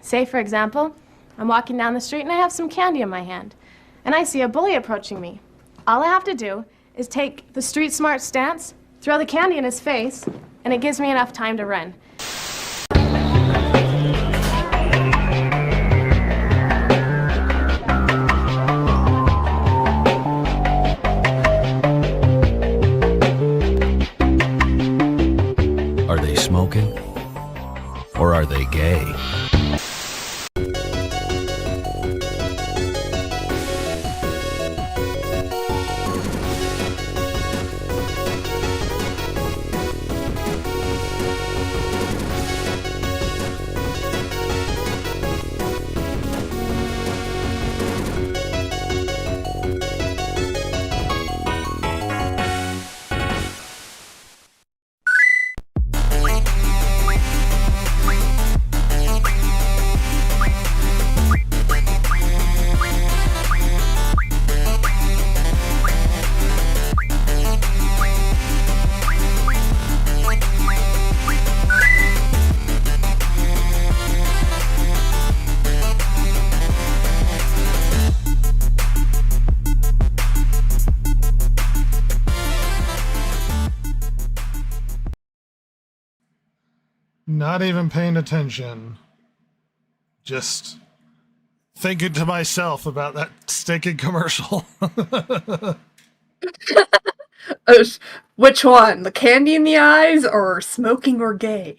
Say, for example, I'm walking down the street and I have some candy in my hand, and I see a bully approaching me. All I have to do is take the street smart stance, throw the candy in his face, and it gives me enough time to run. Are they smoking? Or are they gay? Not even paying attention. Just thinking to myself about that stinking commercial. Which one? The candy in the eyes or smoking or gay?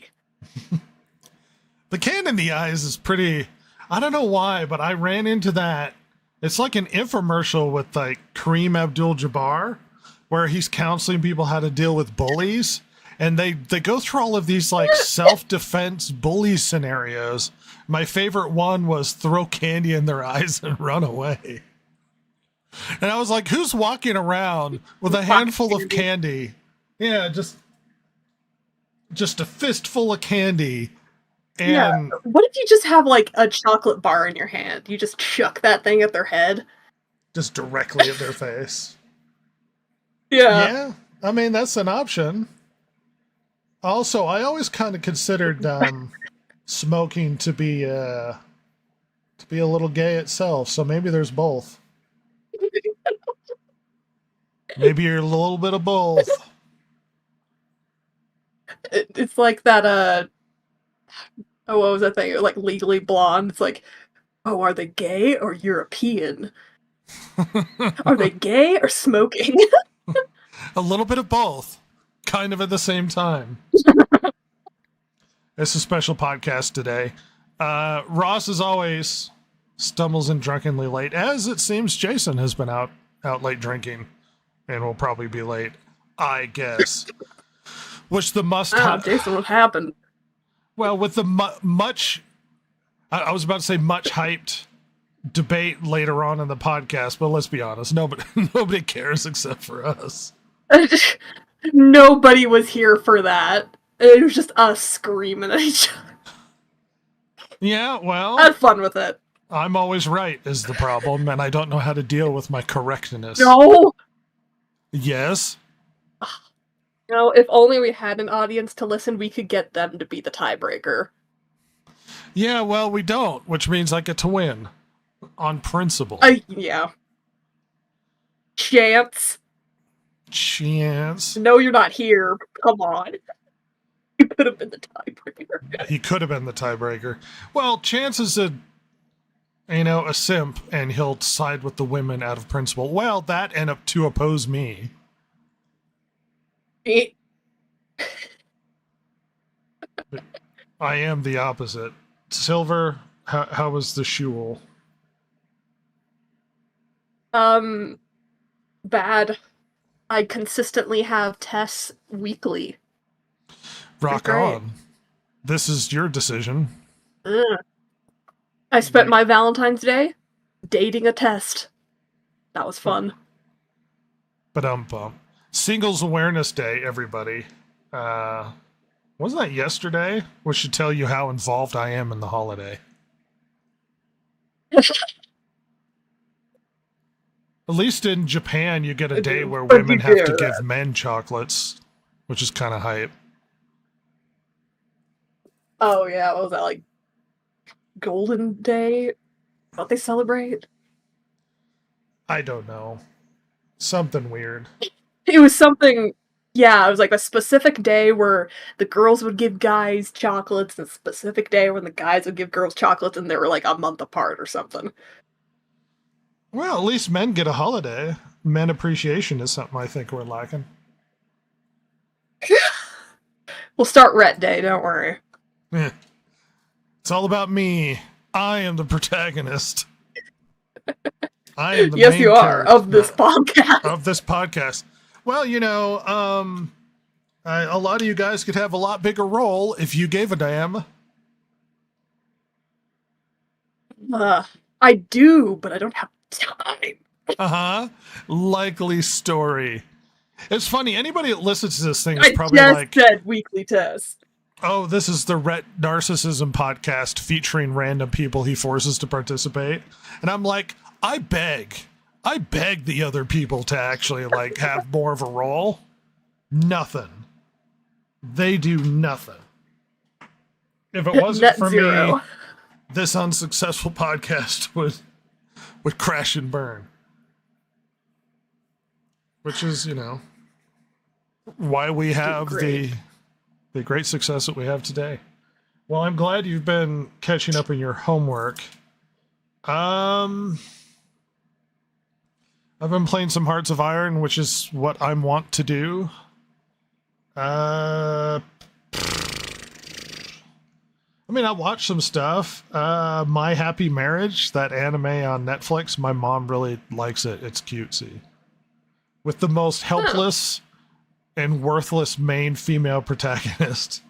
The can in the eyes is pretty... I don't know why, but I ran into that. It's like an infomercial with like Kareem Abdul-Jabbar, where he's counseling people how to deal with bullies. And they go through all of these like self-defense bully scenarios. My favorite one was throw candy in their eyes and run away. And I was like, who's walking around with a handful of candy? Yeah, just a fistful of candy. And yeah. What if you just have like a chocolate bar in your hand? You just chuck that thing at their head. Just directly at their face. Yeah. Yeah, I mean, that's an option. Also, I always kind of considered smoking to be a little gay itself, so maybe there's both. Maybe you're a little bit of both. It's like that, what was that thing? Like Legally Blonde. It's like, oh, are they gay or European? Are they gay or smoking? A little bit of both. Kind of at the same time. It's a special podcast today. Ross, as always, stumbles in drunkenly late, as it seems Jason has been out late drinking and will probably be late, I guess. Which the must... Jason, what happened? Well, with the much... I was about to say much hyped debate later on in the podcast, but let's be honest, nobody cares except for us. Nobody was here for that. It was just us screaming at each other. Yeah, well... I had fun with it. I'm always right is the problem, and I don't know how to deal with my correctness. No! Yes? No, if only we had an audience to listen, we could get them to be the tiebreaker. Yeah, well, we don't, which means I get to win. On principle. Yeah. Chance. No, you're not here. Come on. You could have been the tiebreaker. He could have been the tiebreaker. Well, Chance is a simp, and he'll side with the women out of principle. Well, that and up to oppose me. I am the opposite. Silver, how was the shul? Bad. I consistently have tests weekly. Rock on. This is your decision. I spent my Valentine's Day dating a test. That was fun. Ba-dum-bum. Singles Awareness Day, everybody. Wasn't that yesterday? Which should tell you how involved I am in the holiday. At least in Japan, you get a day where women have to give men chocolates, which is kind of hype. Oh, yeah. What was that, like Golden Day? What they celebrate? I don't know. Something weird. It was something. Yeah, it was like a specific day where the girls would give guys chocolates, and a specific day when the guys would give girls chocolates, and they were like a month apart or something. Well, at least men get a holiday. Men appreciation is something I think we're lacking. We'll start Ret Day, don't worry. Eh. It's all about me. I am the protagonist. I am the Yes, main you are, character of this podcast. of this podcast. Well, a lot of you guys could have a lot bigger role if you gave a damn. I do, but I don't have time. Likely story. It's funny. Anybody that listens to this thing is I probably just like, said weekly test. oh, this is the Rhett Narcissism podcast featuring random people he forces to participate. And I'm like, I beg the other people to actually like have more of a role. Nothing. They do nothing. If it wasn't Net for zero. me, this unsuccessful podcast would crash and burn. Which is, why we have the great success that we have today. Well, I'm glad you've been catching up in your homework. I've been playing some Hearts of Iron, which is what I want to do. I watched some stuff. My Happy Marriage, that anime on Netflix, my mom really likes it. It's cutesy. With the most helpless and worthless main female protagonist.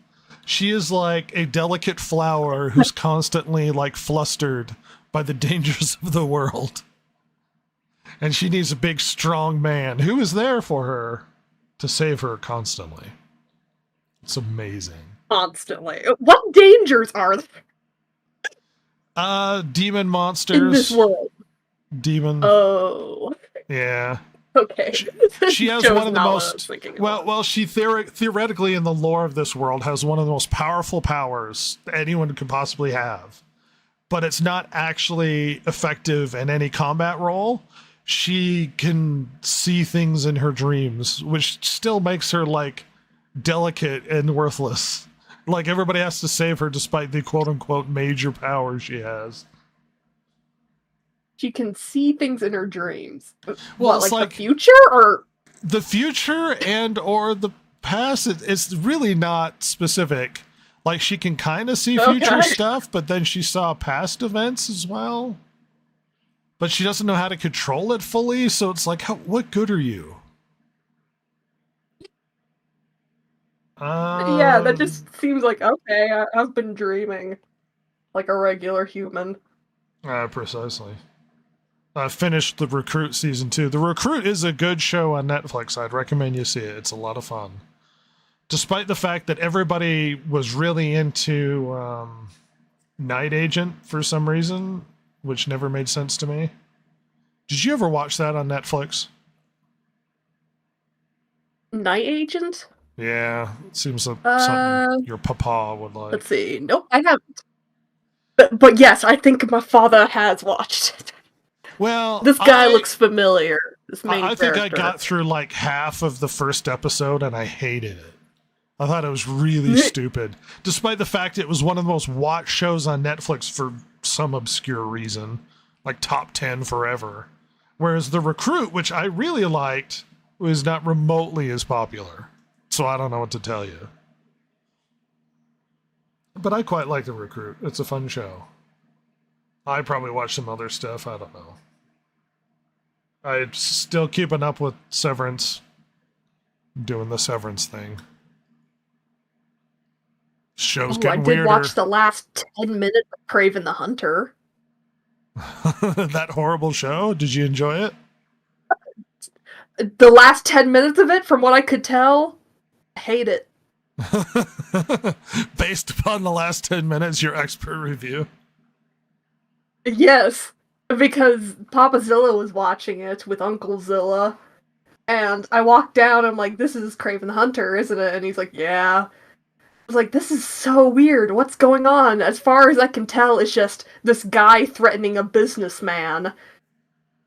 She is like a delicate flower who's constantly like flustered by the dangers of the world. And she needs a big, strong man who is there for her to save her constantly. It's amazing. Constantly. What dangers are there Demon monsters. in this world? Demon. Oh. Yeah. Okay. She has Show's one of the not what I most was thinking about. she theoretically in the lore of this world has one of the most powerful powers anyone could possibly have, but it's not actually effective in any combat role. She can see things in her dreams, which still makes her like delicate and worthless. Like everybody has to save her despite the quote unquote major power she has. She can see things in her dreams. Well, What, it's like the future or the future and or the past. It's really not specific. Like she can kind of see future Okay. stuff, but then she saw past events as well. But she doesn't know how to control it fully, so it's like, what good are you? yeah, that just seems like okay, I've been dreaming like a regular human. Precisely. I finished The Recruit season 2. The Recruit is a good show on Netflix. I'd recommend you see it. It's a lot of fun. Despite the fact that everybody was really into Night Agent for some reason, which never made sense to me. Did you ever watch that on Netflix? Night Agent? Yeah, it seems like something your papa would like. Let's see. Nope, I haven't. But yes, I think my father has watched it. Well, This guy looks familiar. This main I think I character. got through like half of the first episode and I hated it. I thought it was really stupid, despite the fact it was one of the most watched shows on Netflix for some obscure reason, like top 10 forever. Whereas The Recruit, which I really liked, was not remotely as popular. So I don't know what to tell you. But I quite like The Recruit. It's a fun show. I probably watch some other stuff. I don't know. I'm still keeping up with Severance. Doing the Severance thing. Show's I getting did weirder. watch the last 10 minutes of Craven the Hunter. That horrible show? Did you enjoy it? The last 10 minutes of it, from what I could tell, I hate it. Based upon the last 10 minutes, your expert review. Yes, because Papa Zilla was watching it with Uncle Zilla, and I walked down, I'm like, this is Craven the Hunter, isn't it? And he's like, yeah. was like, this is so weird. What's going on? As far as I can tell, it's just this guy threatening a businessman,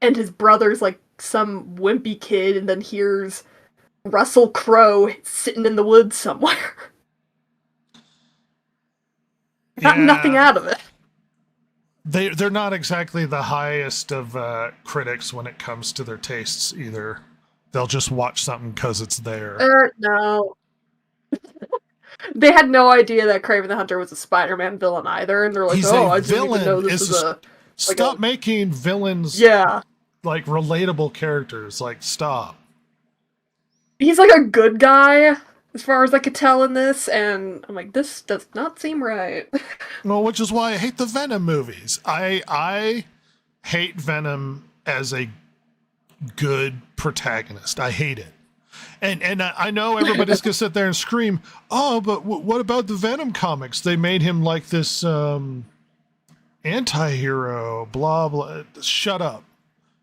and his brother's like some wimpy kid, and then here's Russell Crowe sitting in the woods somewhere. Got nothing out of it. They're not exactly the highest of critics when it comes to their tastes either. They'll just watch something because it's there. No. They had no idea that Kraven the Hunter was a Spider-Man villain either, and they're like, I didn't even know this was a... Stop making villains like relatable characters. Like, stop. He's like a good guy, as far as I could tell in this, and I'm like, this does not seem right. Well, which is why I hate the Venom movies. I hate Venom as a good protagonist. I hate it. And I know everybody's going to sit there and scream, oh, but what about the Venom comics? They made him like this anti-hero, blah, blah. Shut up.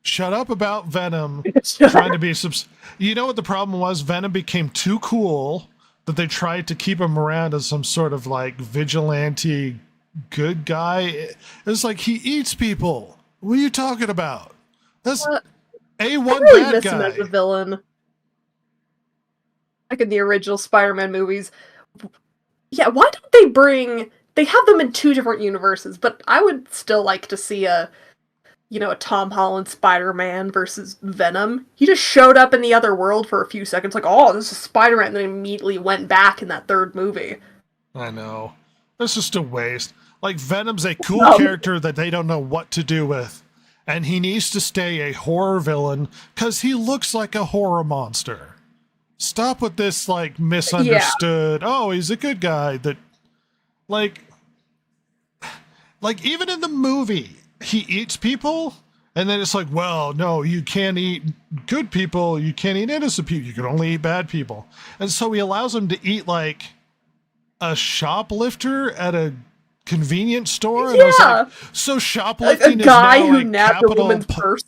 Shut up about Venom trying to be... You know what the problem was? Venom became too cool that they tried to keep him around as some sort of like vigilante good guy. It's like, he eats people. What are you talking about? That's A1 I really bad miss guy. him as a villain. Like in the original Spider-Man movies. Yeah, why don't they bring... They have them in two different universes, but I would still like to see a Tom Holland Spider-Man versus Venom. He just showed up in the other world for a few seconds, like, oh, this is Spider-Man, and then immediately went back in that third movie. I know. That's just a waste. Like, Venom's a cool character that they don't know what to do with. And he needs to stay a horror villain because he looks like a horror monster. Stop with this, like, misunderstood, oh, he's a good guy. That, like, even in the movie, he eats people, and then it's like, well, no, you can't eat good people, you can't eat innocent people, you can only eat bad people. And so he allows him to eat, like, a shoplifter at a convenience store. And I was like, so shoplifting like a guy is now who nabbed a woman's purse.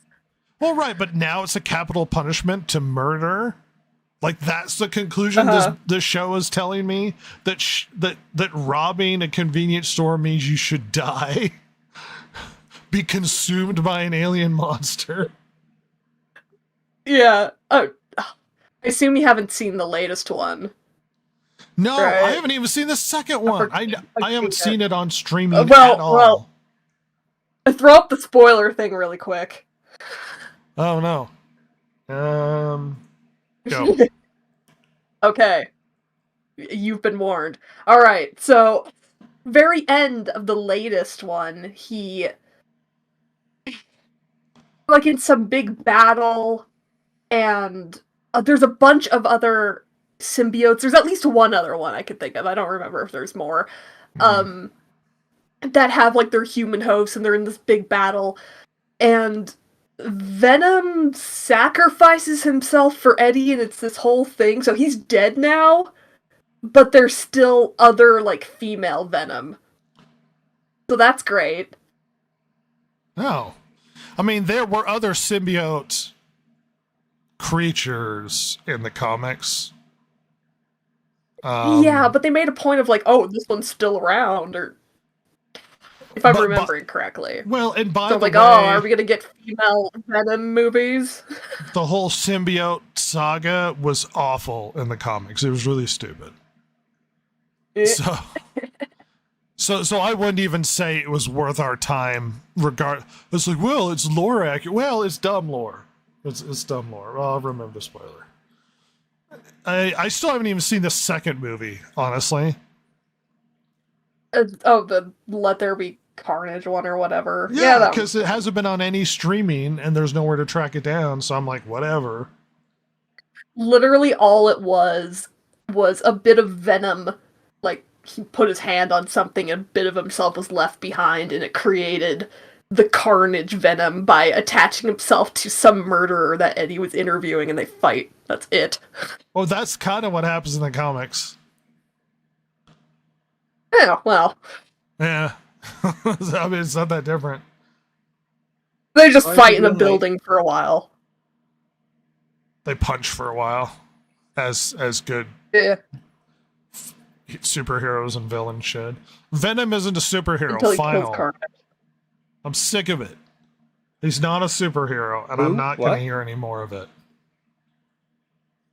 Well, right, but now it's a capital punishment to murder. Like, that's the conclusion the show is telling me, that robbing a convenience store means you should die. Be consumed by an alien monster. Yeah. Oh, I assume you haven't seen the latest one. No, right? I haven't even seen the second one. I haven't seen it on streaming at all. Well, throw up the spoiler thing really quick. Oh, no. Go. Okay. You've been warned. Alright, so, very end of the latest one, he... like in some big battle, and there's a bunch of other symbiotes. There's at least one other one I could think of. I don't remember if there's more. That have like their human hosts, and they're in this big battle. And Venom sacrifices himself for Eddie, and it's this whole thing. So he's dead now, but there's still other like female Venom. So that's great. Oh. I mean, there were other symbiote creatures in the comics. Yeah, but they made a point of like, oh, this one's still around, or if I'm remembering correctly. Well, and by so the like, way, oh, are we gonna get female Venom movies? The whole symbiote saga was awful in the comics. It was really stupid. So I wouldn't even say it was worth our time. It's like, well, it's lore accurate. Well, it's dumb lore. It's dumb lore. Well, I'll remember the spoiler. I still haven't even seen the second movie, honestly. The Let There Be Carnage one or whatever. Yeah, because it hasn't been on any streaming, and there's nowhere to track it down. So I'm like, whatever. Literally, all it was a bit of Venom, like. He put his hand on something, and a bit of himself was left behind, and it created the Carnage Venom by attaching himself to some murderer that Eddie was interviewing, and they fight. That's it. Well, that's kind of what happens in the comics. Yeah, well. Yeah. I mean, it's not that different. They just fight in a building for a while. They punch for a while. As good. Yeah. superheroes and villains should. Venom isn't a superhero. Until he kills Final. Carnage. I'm sick of it. He's not a superhero, and Who? I'm not going What? to hear any more of it.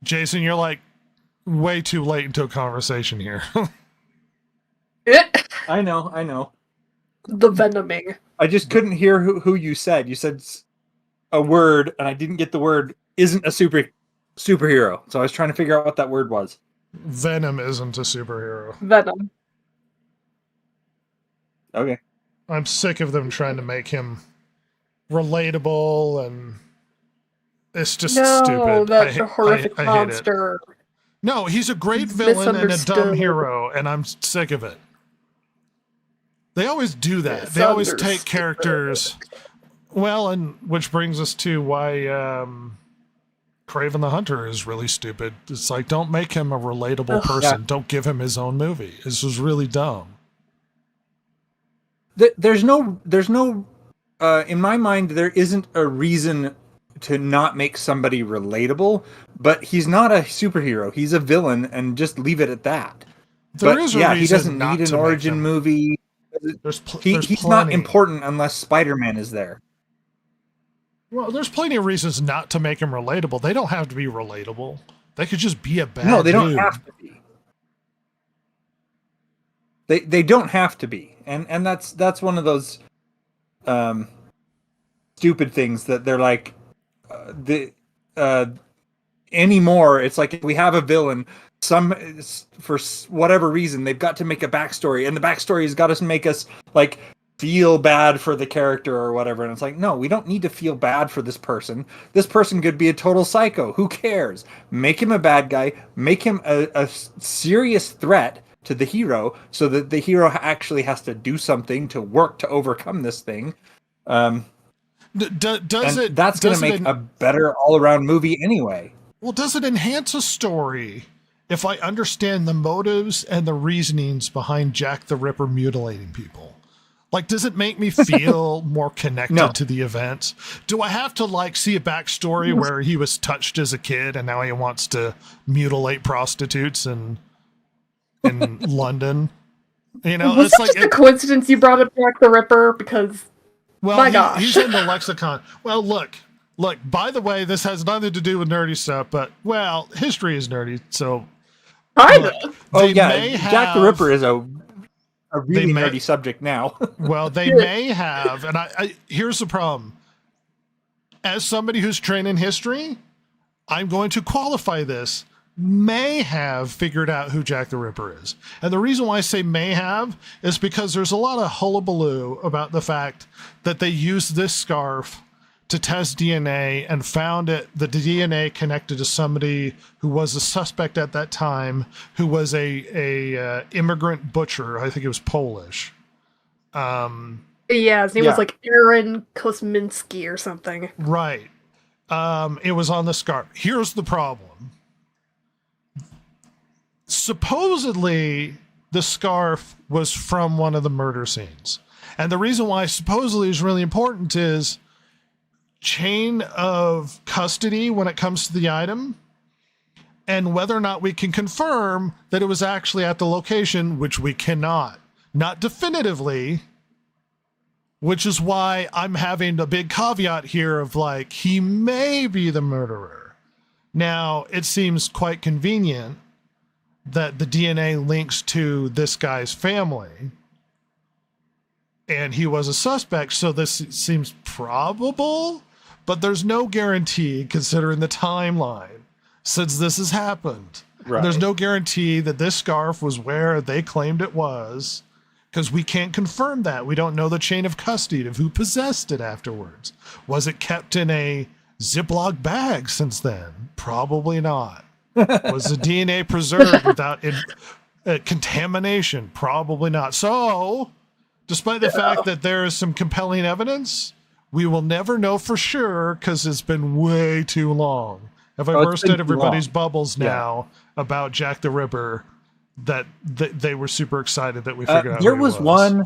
Jason, you're like way too late into a conversation here. I know. The venoming. I just couldn't hear who you said. You said a word, and I didn't get the word. Isn't a superhero. So I was trying to figure out what that word was. Venom isn't a superhero. Venom. Okay. I'm sick of them trying to make him relatable, and it's just No, stupid. that's a horrific I hate it. monster. No, he's a great villain and a dumb Misunderstood. hero, and I'm sick of it. They always do that. They always take Misunderstood. characters. Well, and which brings us to why Kraven the Hunter is really stupid. It's like, don't make him a relatable person. Yeah. Don't give him his own movie. This was really dumb. There's no, in my mind, there isn't a reason to not make somebody relatable, but he's not a superhero. He's a villain, and just leave it at that. There is a reason he doesn't not need to an make origin him. movie. There's He's not important unless Spider-Man is there. Well, there's plenty of reasons not to make him relatable. They don't have to be relatable. They could just be a bad No, they don't dude. have to be. They don't have to be, and that's one of those stupid things that they're like anymore. It's like if we have a villain, for whatever reason they've got to make a backstory, and the backstory has got to make us like feel bad for the character or whatever. And it's like, no, we don't need to feel bad for this person. This person could be a total psycho. Who cares? Make him a bad guy. Make him a serious threat to the hero, so that the hero actually has to do something to work to overcome this thing. Does And it? that's going does to it make en- a better all-around movie anyway. Well, does it enhance a story if I understand the motives and the reasonings behind Jack the Ripper mutilating people? Like, does it make me feel more connected No. to the events? Do I have to like see a backstory where he was touched as a kid and now he wants to mutilate prostitutes in London? You know, Was it's it like just a coincidence you brought up Jack the Ripper? Because well, my gosh. he's in the lexicon. Well, look. By the way, this has nothing to do with nerdy stuff, but well, history is nerdy, so kinda. look, Oh they yeah, may Jack the have- Ripper is a really may- nerdy subject now. Well, they may have, and I here's the problem. As somebody who's trained in history, I'm going to qualify this. May have figured out who Jack the Ripper is. And the reason why I say may have is because there's a lot of hullabaloo about the fact that they used this scarf to test DNA and found the DNA connected to somebody who was a suspect at that time, who was a immigrant butcher. I think it was Polish. Yeah, his name Yeah. was like Aaron Kosminski or something. Right. It was on the scarf. Here's the problem. Supposedly, the scarf was from one of the murder scenes. And the reason why supposedly is really important is chain of custody when it comes to the item, and whether or not we can confirm that it was actually at the location, which we cannot. Not definitively, which is why I'm having a big caveat here of like, he may be the murderer. Now, it seems quite convenient that the DNA links to this guy's family, and he was a suspect, so this seems probable, but there's no guarantee considering the timeline since this has happened. Right. There's no guarantee that this scarf was where they claimed it was, because we can't confirm that. We don't know the chain of custody of who possessed it afterwards. Was it kept in a Ziploc bag since then? Probably not. Was the DNA preserved without contamination? Probably not. So, despite the fact that there is some compelling evidence, we will never know for sure because it's been way too long. Have I Oh, it's bursted been too everybody's long. bubbles Yeah. now about Jack the Ripper that they were super excited that we figured out There who was he one.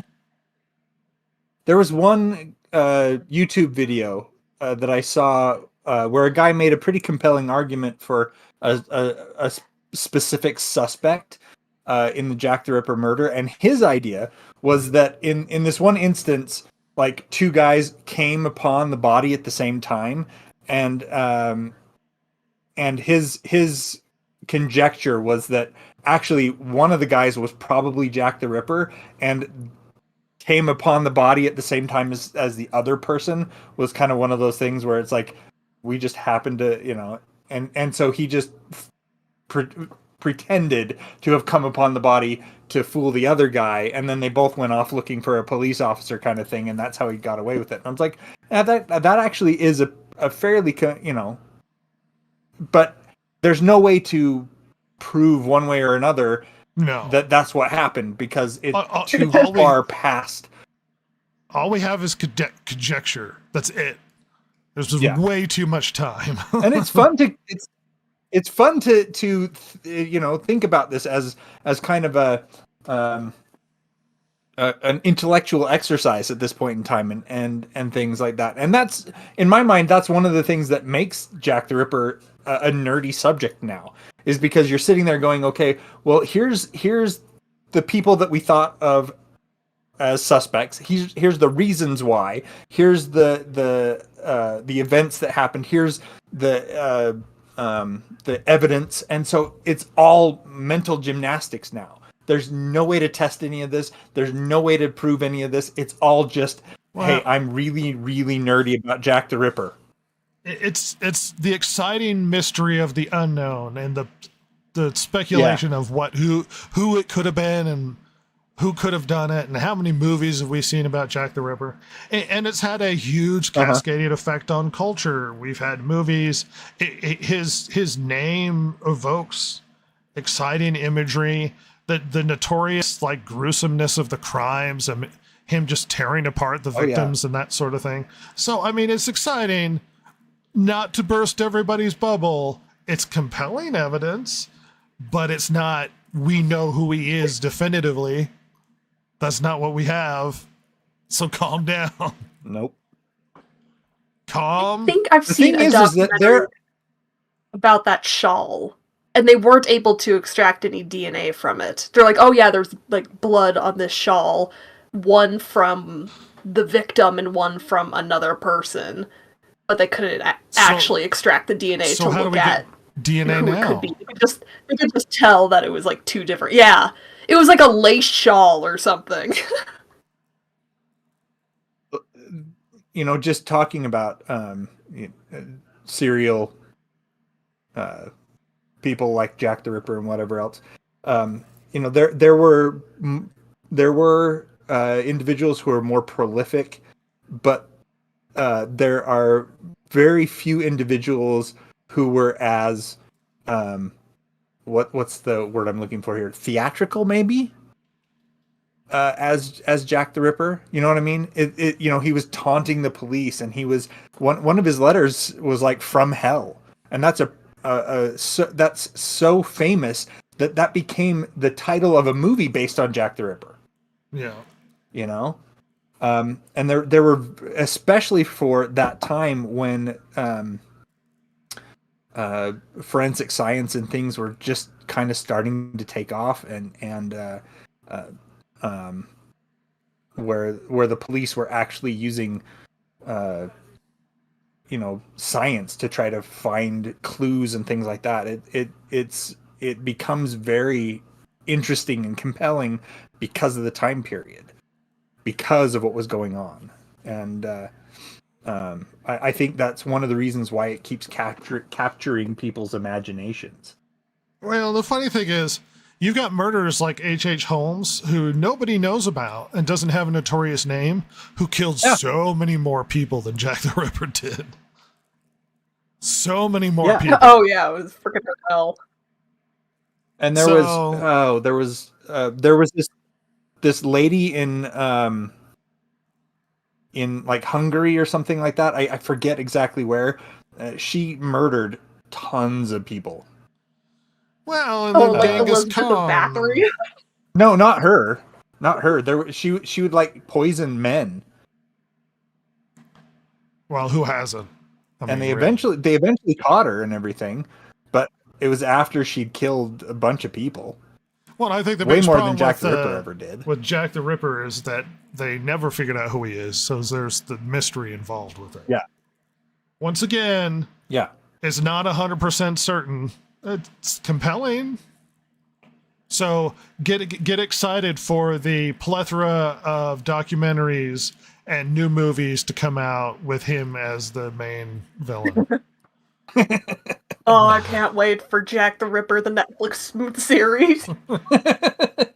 There was one YouTube video that I saw where a guy made a pretty compelling argument for a specific suspect, in the Jack the Ripper murder, and his idea was that in this one instance, like two guys came upon the body at the same time, and his conjecture was that actually one of the guys was probably Jack the Ripper and came upon the body at the same time as the other person. Was kind of one of those things where it's like we just happened to, and so he just pretended to have come upon the body to fool the other guy, and then they both went off looking for a police officer kind of thing, and that's how he got away with it. And I was like, that actually is a fairly, but there's no way to prove one way or another that's what happened, because it's too far past. All we have is conjecture. That's it. There's just way too much time. And it's fun to it's fun to think about this as kind of an intellectual exercise at this point in time, and things like that. And that's, in my mind, that's one of the things that makes Jack the Ripper a nerdy subject now, is because you're sitting there going, okay, well, here's the people that we thought of as suspects. Here's the reasons why. Here's the events that happened. Here's the evidence. And so it's all mental gymnastics now. There's no way to test any of this. There's no way to prove any of this. It's all just, hey, I'm really, really nerdy about Jack the Ripper. It's the exciting mystery of the unknown and the speculation of who it could have been and who could have done it, and how many movies have we seen about Jack the Ripper. And it's had a huge cascading effect on culture. We've had movies. His name evokes exciting imagery. The notorious gruesomeness of the crimes and him just tearing apart the victims and that sort of thing. So, I mean, it's exciting. Not to burst everybody's bubble. It's compelling evidence, but it's not, we know who he is definitively. That's not what we have. So calm down. Nope. Calm. I think I've seen a documentary about that shawl, and they weren't able to extract any DNA from it. They're like, oh yeah, there's blood on this shawl, one from the victim and one from another person, but they couldn't actually extract the DNA to look at DNA who now. it could be. They could just tell that it was two different. Yeah, it was like a lace shawl or something. Just talking about serial people like Jack the Ripper and whatever else. There were individuals who are more prolific, but there are very few individuals who were as what's the word I'm looking for here? Theatrical, maybe? As Jack the Ripper, you know what I mean? He was taunting the police, and he was one of his letters was like from hell, and that's that's so famous that became the title of a movie based on Jack the Ripper. Yeah, and there were, especially for that time when forensic science and things were just kind of starting to take off, and where the police were actually using science to try to find clues and things like that. It becomes very interesting and compelling because of the time period, because of what was going on. And I think that's one of the reasons why it keeps capturing people's imaginations. Well, the funny thing is, you've got murderers like H.H. Holmes, who nobody knows about and doesn't have a notorious name, who killed so many more people than Jack the Ripper did. So many more people. Oh yeah, it was freaking hell. And there was this lady in Hungary or something like that. I forget exactly where. She murdered tons of people. Well, and then Genghis Khan. Bathory? No, not her. Not her. She would poison men. Well, who hasn't? They eventually caught her and everything, but it was after she'd killed a bunch of people. Well, I think the Way biggest more problem than Jack with, the Ripper ever did. with Jack the Ripper is that they never figured out who he is, so there's the mystery involved with it. Yeah. Once again, Yeah. it's not 100% certain. It's compelling. So get excited for the plethora of documentaries and new movies to come out with him as the main villain. Oh, I can't wait for Jack the Ripper, the Netflix series.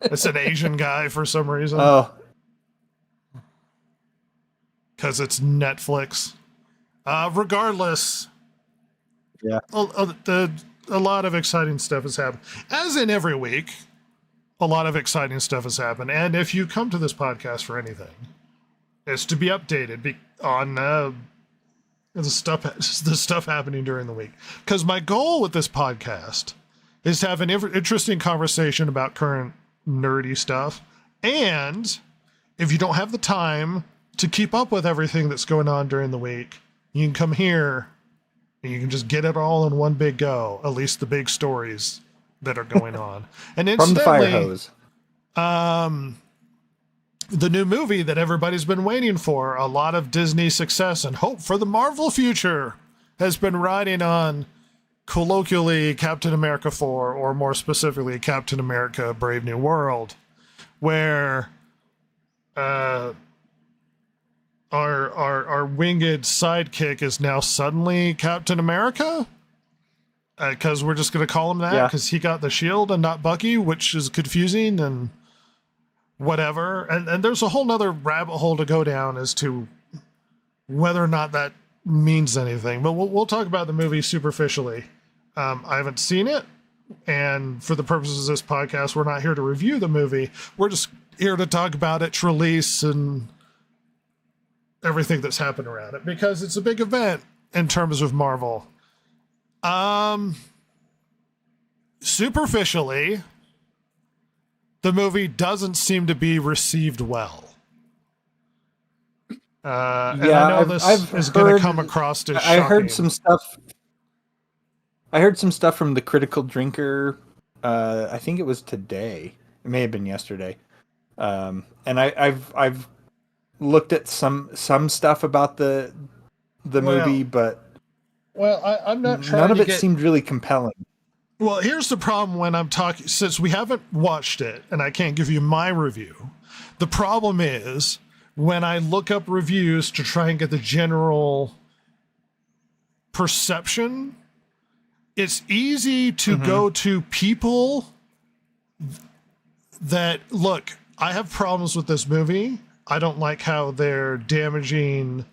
It's an Asian guy for some reason. Oh, Because it's Netflix. Regardless, yeah. A lot of exciting stuff has happened. As in every week, a lot of exciting stuff has happened. And if you come to this podcast for anything, it's to be updated on the stuff happening during the week. Because my goal with this podcast is to have an interesting conversation about current nerdy stuff. And if you don't have the time to keep up with everything that's going on during the week, you can come here and you can just get it all in one big go, at least the big stories that are going on. And From the fire incidentally, hose. the new movie that everybody's been waiting for, a lot of Disney success and hope for the Marvel future, has been riding on, colloquially, Captain America 4, or more specifically, Captain America Brave New World, where our winged sidekick is now suddenly Captain America, because we're just going to call him that because he got the shield and not Bucky, which is confusing and whatever. And there's a whole nother rabbit hole to go down as to whether or not that means anything. But we'll talk about the movie superficially. I haven't seen it, and for the purposes of this podcast, we're not here to review the movie. We're just here to talk about its release and everything that's happened around it, because it's a big event in terms of Marvel. Superficially, the movie doesn't seem to be received well. And I know this is going to come across as shocking. I heard some stuff from the Critical Drinker. I think it was today. It may have been yesterday. And I've looked at some stuff about the movie, but I'm not trying. None of it seemed really compelling. Well, here's the problem when I'm talking, since we haven't watched it and I can't give you my review. The problem is when I look up reviews to try and get the general perception, it's easy to go to people that, look, I have problems with this movie. I don't like how they're damaging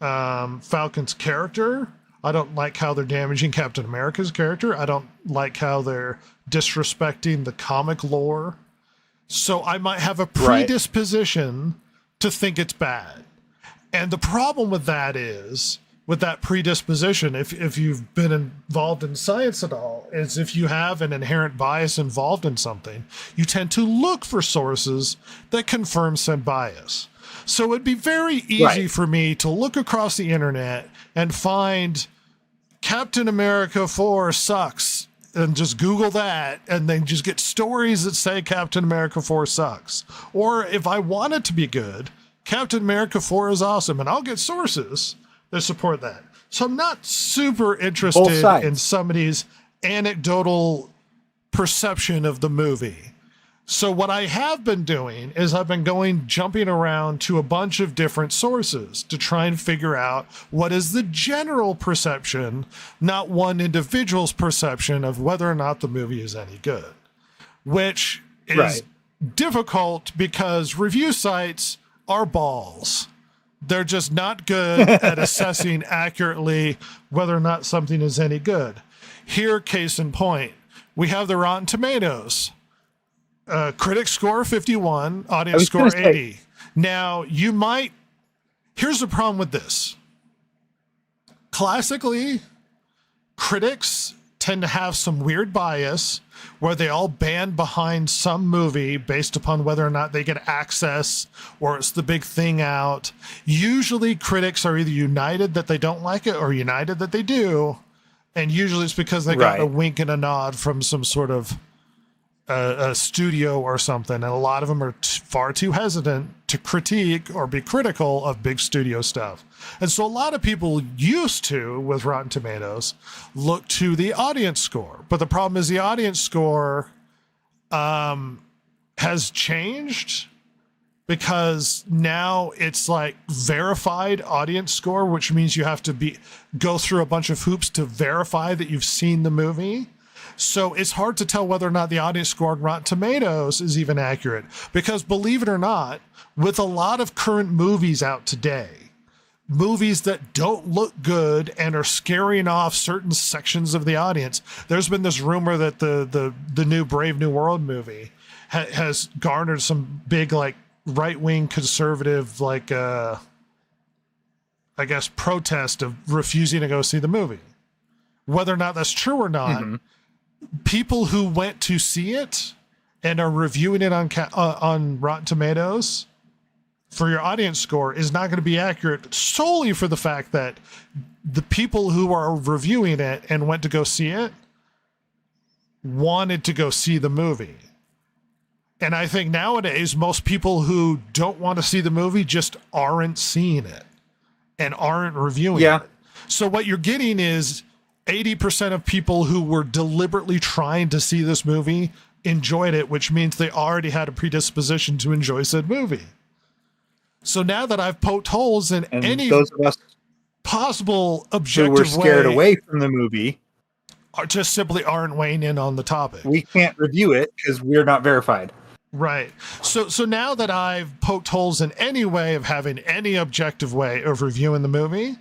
Falcon's character. I don't like how they're damaging Captain America's character. I don't like how they're disrespecting the comic lore. So I might have a predisposition to think it's bad. And the problem with that is, with that predisposition, if you've been involved in science at all, is if you have an inherent bias involved in something, you tend to look for sources that confirm said bias. So it'd be very easy for me to look across the internet and find Captain America 4 sucks and just Google that and then just get stories that say Captain America 4 sucks. Or if I want it to be good, Captain America 4 is awesome, and I'll get sources that support that. So I'm not super interested in somebody's anecdotal perception of the movie. So what I have been doing is I've been jumping around to a bunch of different sources to try and figure out what is the general perception, not one individual's perception of whether or not the movie is any good, which is difficult because review sites are balls. They're just not good at assessing accurately whether or not something is any good. Here, case in point, we have the Rotten Tomatoes. Critic score 51, audience score 80. Now, here's the problem with this. Classically, critics tend to have some weird bias where they all band behind some movie based upon whether or not they get access or it's the big thing out. Usually critics are either united that they don't like it or united that they do. And usually it's because they got a wink and a nod from some sort of a studio or something, and a lot of them are far too hesitant to critique or be critical of big studio stuff. And so a lot of people used to, with Rotten Tomatoes, look to the audience score. But the problem is the audience score has changed, because now it's like verified audience score, which means you have to go through a bunch of hoops to verify that you've seen the movie. So it's hard to tell whether or not the audience score on Rotten Tomatoes is even accurate, because believe it or not, with a lot of current movies out today, movies that don't look good and are scaring off certain sections of the audience, there's been this rumor that the new Brave New World movie has garnered some big, like, right-wing conservative, like, I guess, protest of refusing to go see the movie. Whether or not that's true or not, people who went to see it and are reviewing it on Rotten Tomatoes for your audience score is not going to be accurate, solely for the fact that the people who are reviewing it and went to go see it wanted to go see the movie. And I think nowadays, most people who don't want to see the movie just aren't seeing it and aren't reviewing it. So what you're getting is 80% of people who were deliberately trying to see this movie enjoyed it, which means they already had a predisposition to enjoy said movie. So now that I've poked holes in any those of us possible objective who were scared way, away from the movie just simply aren't weighing in on the topic. We can't review it because we're not verified. Right. So now that I've poked holes in any way of having any objective way of reviewing the movie,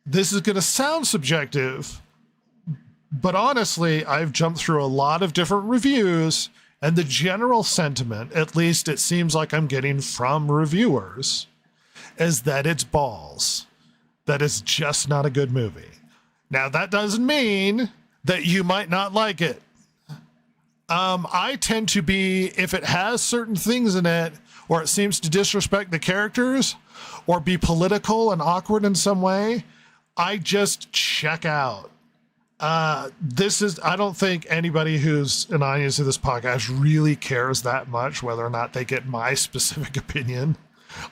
this is going to sound subjective, but honestly, I've jumped through a lot of different reviews, and the general sentiment, at least it seems like I'm getting from reviewers, is that it's balls. That it's just not a good movie. Now, that doesn't mean that you might not like it. I tend to be, if it has certain things in it, or it seems to disrespect the characters, or be political and awkward in some way, I just check out. I don't think anybody who's an audience of this podcast really cares that much whether or not they get my specific opinion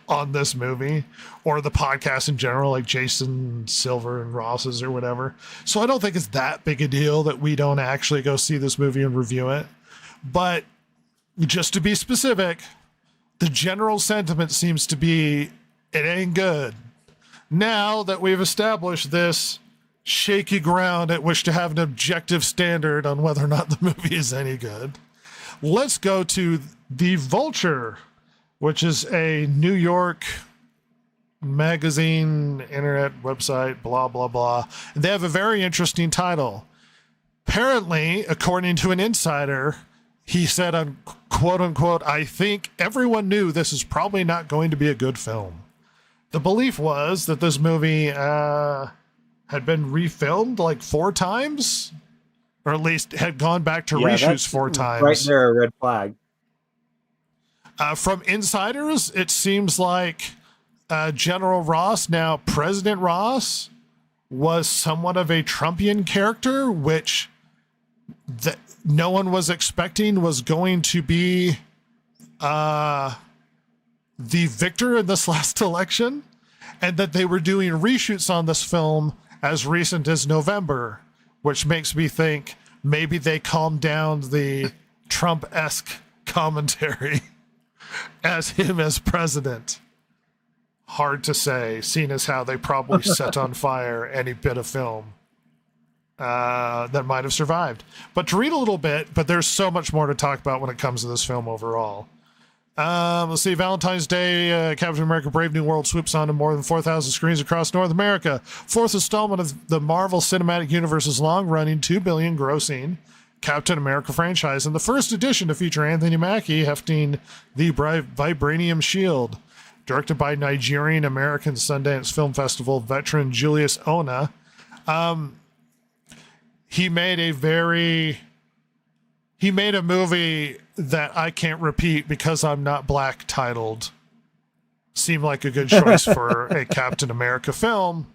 on this movie, or the podcast in general, like Jason Silver and Ross's or whatever. So I don't think it's that big a deal that we don't actually go see this movie and review it. But just to be specific, the general sentiment seems to be it ain't good. Now that we've established this shaky ground at which to have an objective standard on whether or not the movie is any good, let's go to The Vulture, which is a New York magazine, internet website, blah, blah, blah. And they have a very interesting title. Apparently, according to an insider, he said, on quote unquote, I think everyone knew this is probably not going to be a good film. The belief was that this movie had been refilmed like 4 times, or at least had gone back to reshoots 4 times. Right there, a red flag. From insiders, it seems like General Ross, now President Ross, was somewhat of a Trumpian character, which no one was expecting was going to be the victor in this last election, and that they were doing reshoots on this film as recent as November, which makes me think maybe they calmed down the Trump-esque commentary as him as president. Hard to say, seeing as how they probably set on fire any bit of film that might have survived. But to read a little bit, but there's so much more to talk about when it comes to this film overall. Let's see, Valentine's Day, Captain America Brave New World swoops onto more than 4,000 screens across North America. 4th installment of the Marvel Cinematic Universe's long-running, $2 billion grossing Captain America franchise, and the first edition to feature Anthony Mackie hefting the Vibranium Shield. Directed by Nigerian-American Sundance Film Festival veteran Julius Ona. He made a movie that I can't repeat because I'm not black titled. Seemed like a good choice for a Captain America film.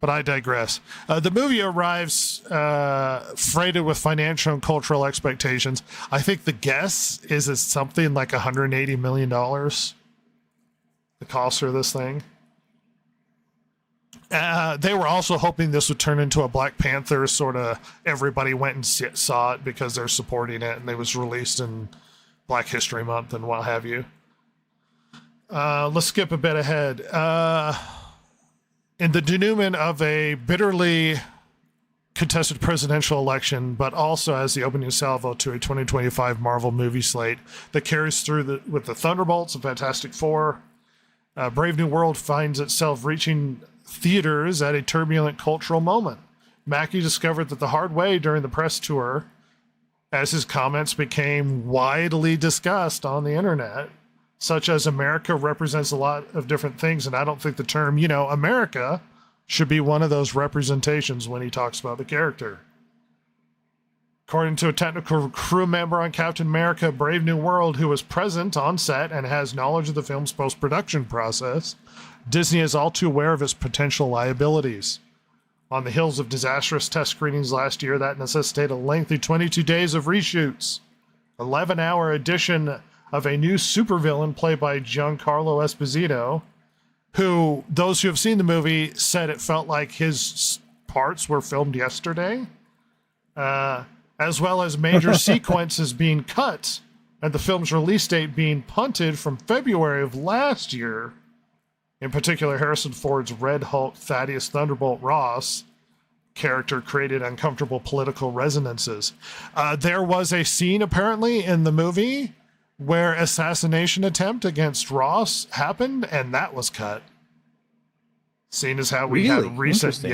But I digress. The movie arrives freighted with financial and cultural expectations. I think the guess is it's something like $180 million, the cost for this thing. They were also hoping this would turn into a Black Panther sort of, everybody went and saw it because they're supporting it, and it was released in Black History Month and what have you. Let's skip a bit ahead. In the denouement of a bitterly contested presidential election, but also as the opening salvo to a 2025 Marvel movie slate that carries through with the Thunderbolts and Fantastic Four, Brave New World finds itself reaching theaters at a turbulent cultural moment. Mackie discovered that the hard way during the press tour, as his comments became widely discussed on the internet, such as America represents a lot of different things, and I don't think the term, America should be one of those representations when he talks about the character. According to a technical crew member on Captain America Brave New World who was present on set and has knowledge of the film's post-production process, Disney is all too aware of its potential liabilities. On the heels of disastrous test screenings last year, that necessitated a lengthy 22 days of reshoots. 11-hour edition of a new supervillain played by Giancarlo Esposito, who, those who have seen the movie, said it felt like his parts were filmed yesterday, as well as major sequences being cut, and the film's release date being punted from February of last year. In particular, Harrison Ford's Red Hulk Thaddeus Thunderbolt Ross character created uncomfortable political resonances. There was a scene, apparently, in the movie where assassination attempt against Ross happened, and that was cut. Seeing as how we had recent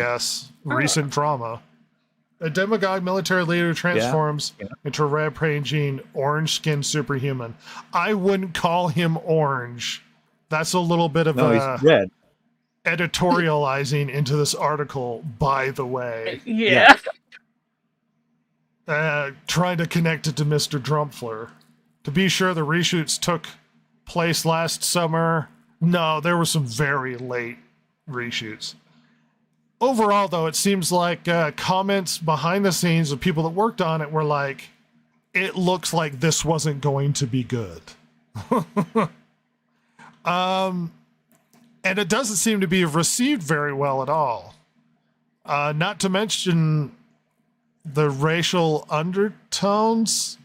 drama. A demagogue military leader transforms into a rampaging orange-skinned superhuman. I wouldn't call him orange. That's a little bit of he's red. Editorializing into this article, by the way. Yeah. Trying to connect it to Mr. Drumpfler. To be sure, the reshoots took place last summer. No, there were some very late reshoots. Overall, though, it seems like comments behind the scenes of people that worked on it were like, it looks like this wasn't going to be good. And it doesn't seem to be received very well at all. Not to mention the racial undertones.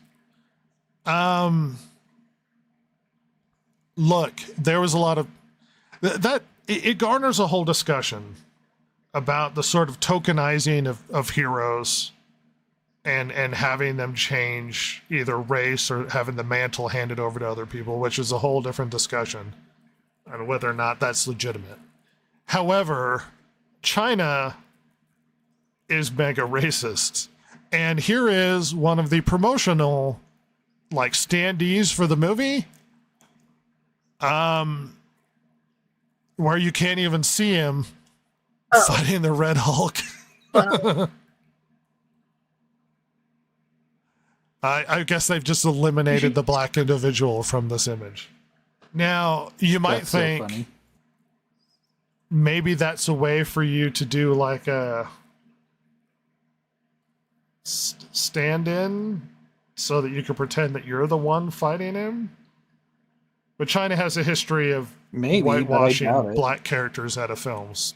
Look, there was a lot of that. It garners a whole discussion about the sort of tokenizing of heroes and having them change either race or having the mantle handed over to other people, which is a whole different discussion on whether or not that's legitimate. However, China is mega racist. And here is one of the promotional standees for the movie, where you can't even see him fighting the Red Hulk. I guess they've just eliminated the black individual from this image. Now, you might think maybe that's a way for you to do like a stand-in so that you can pretend that you're the one fighting him. But China has a history of whitewashing black characters out of films.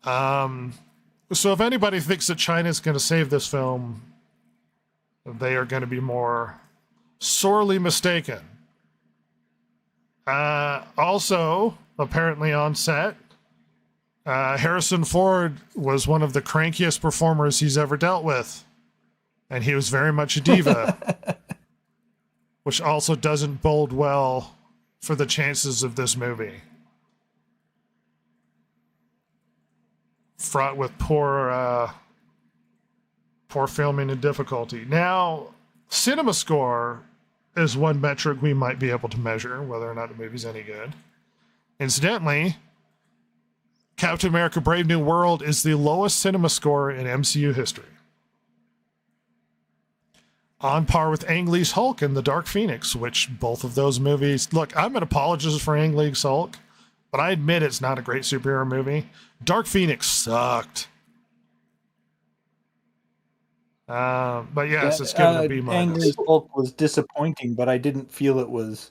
So if anybody thinks that China's going to save this film, they are going to be more sorely mistaken. Also, apparently on set, Harrison Ford was one of the crankiest performers he's ever dealt with. And he was very much a diva. Which also doesn't bode well for the chances of this movie. Fraught with poor filming and difficulty. Now, cinema score is one metric we might be able to measure whether or not the movie's any good. Incidentally, Captain America Brave New World is the lowest cinema score in MCU history. On par with Ang Lee's Hulk and The Dark Phoenix, which both of those movies... Look, I'm an apologist for Ang Lee's Hulk, but I admit it's not a great superhero movie. Dark Phoenix sucked. But yes, it's given a B minus. Angry Hulk was disappointing, but I didn't feel it was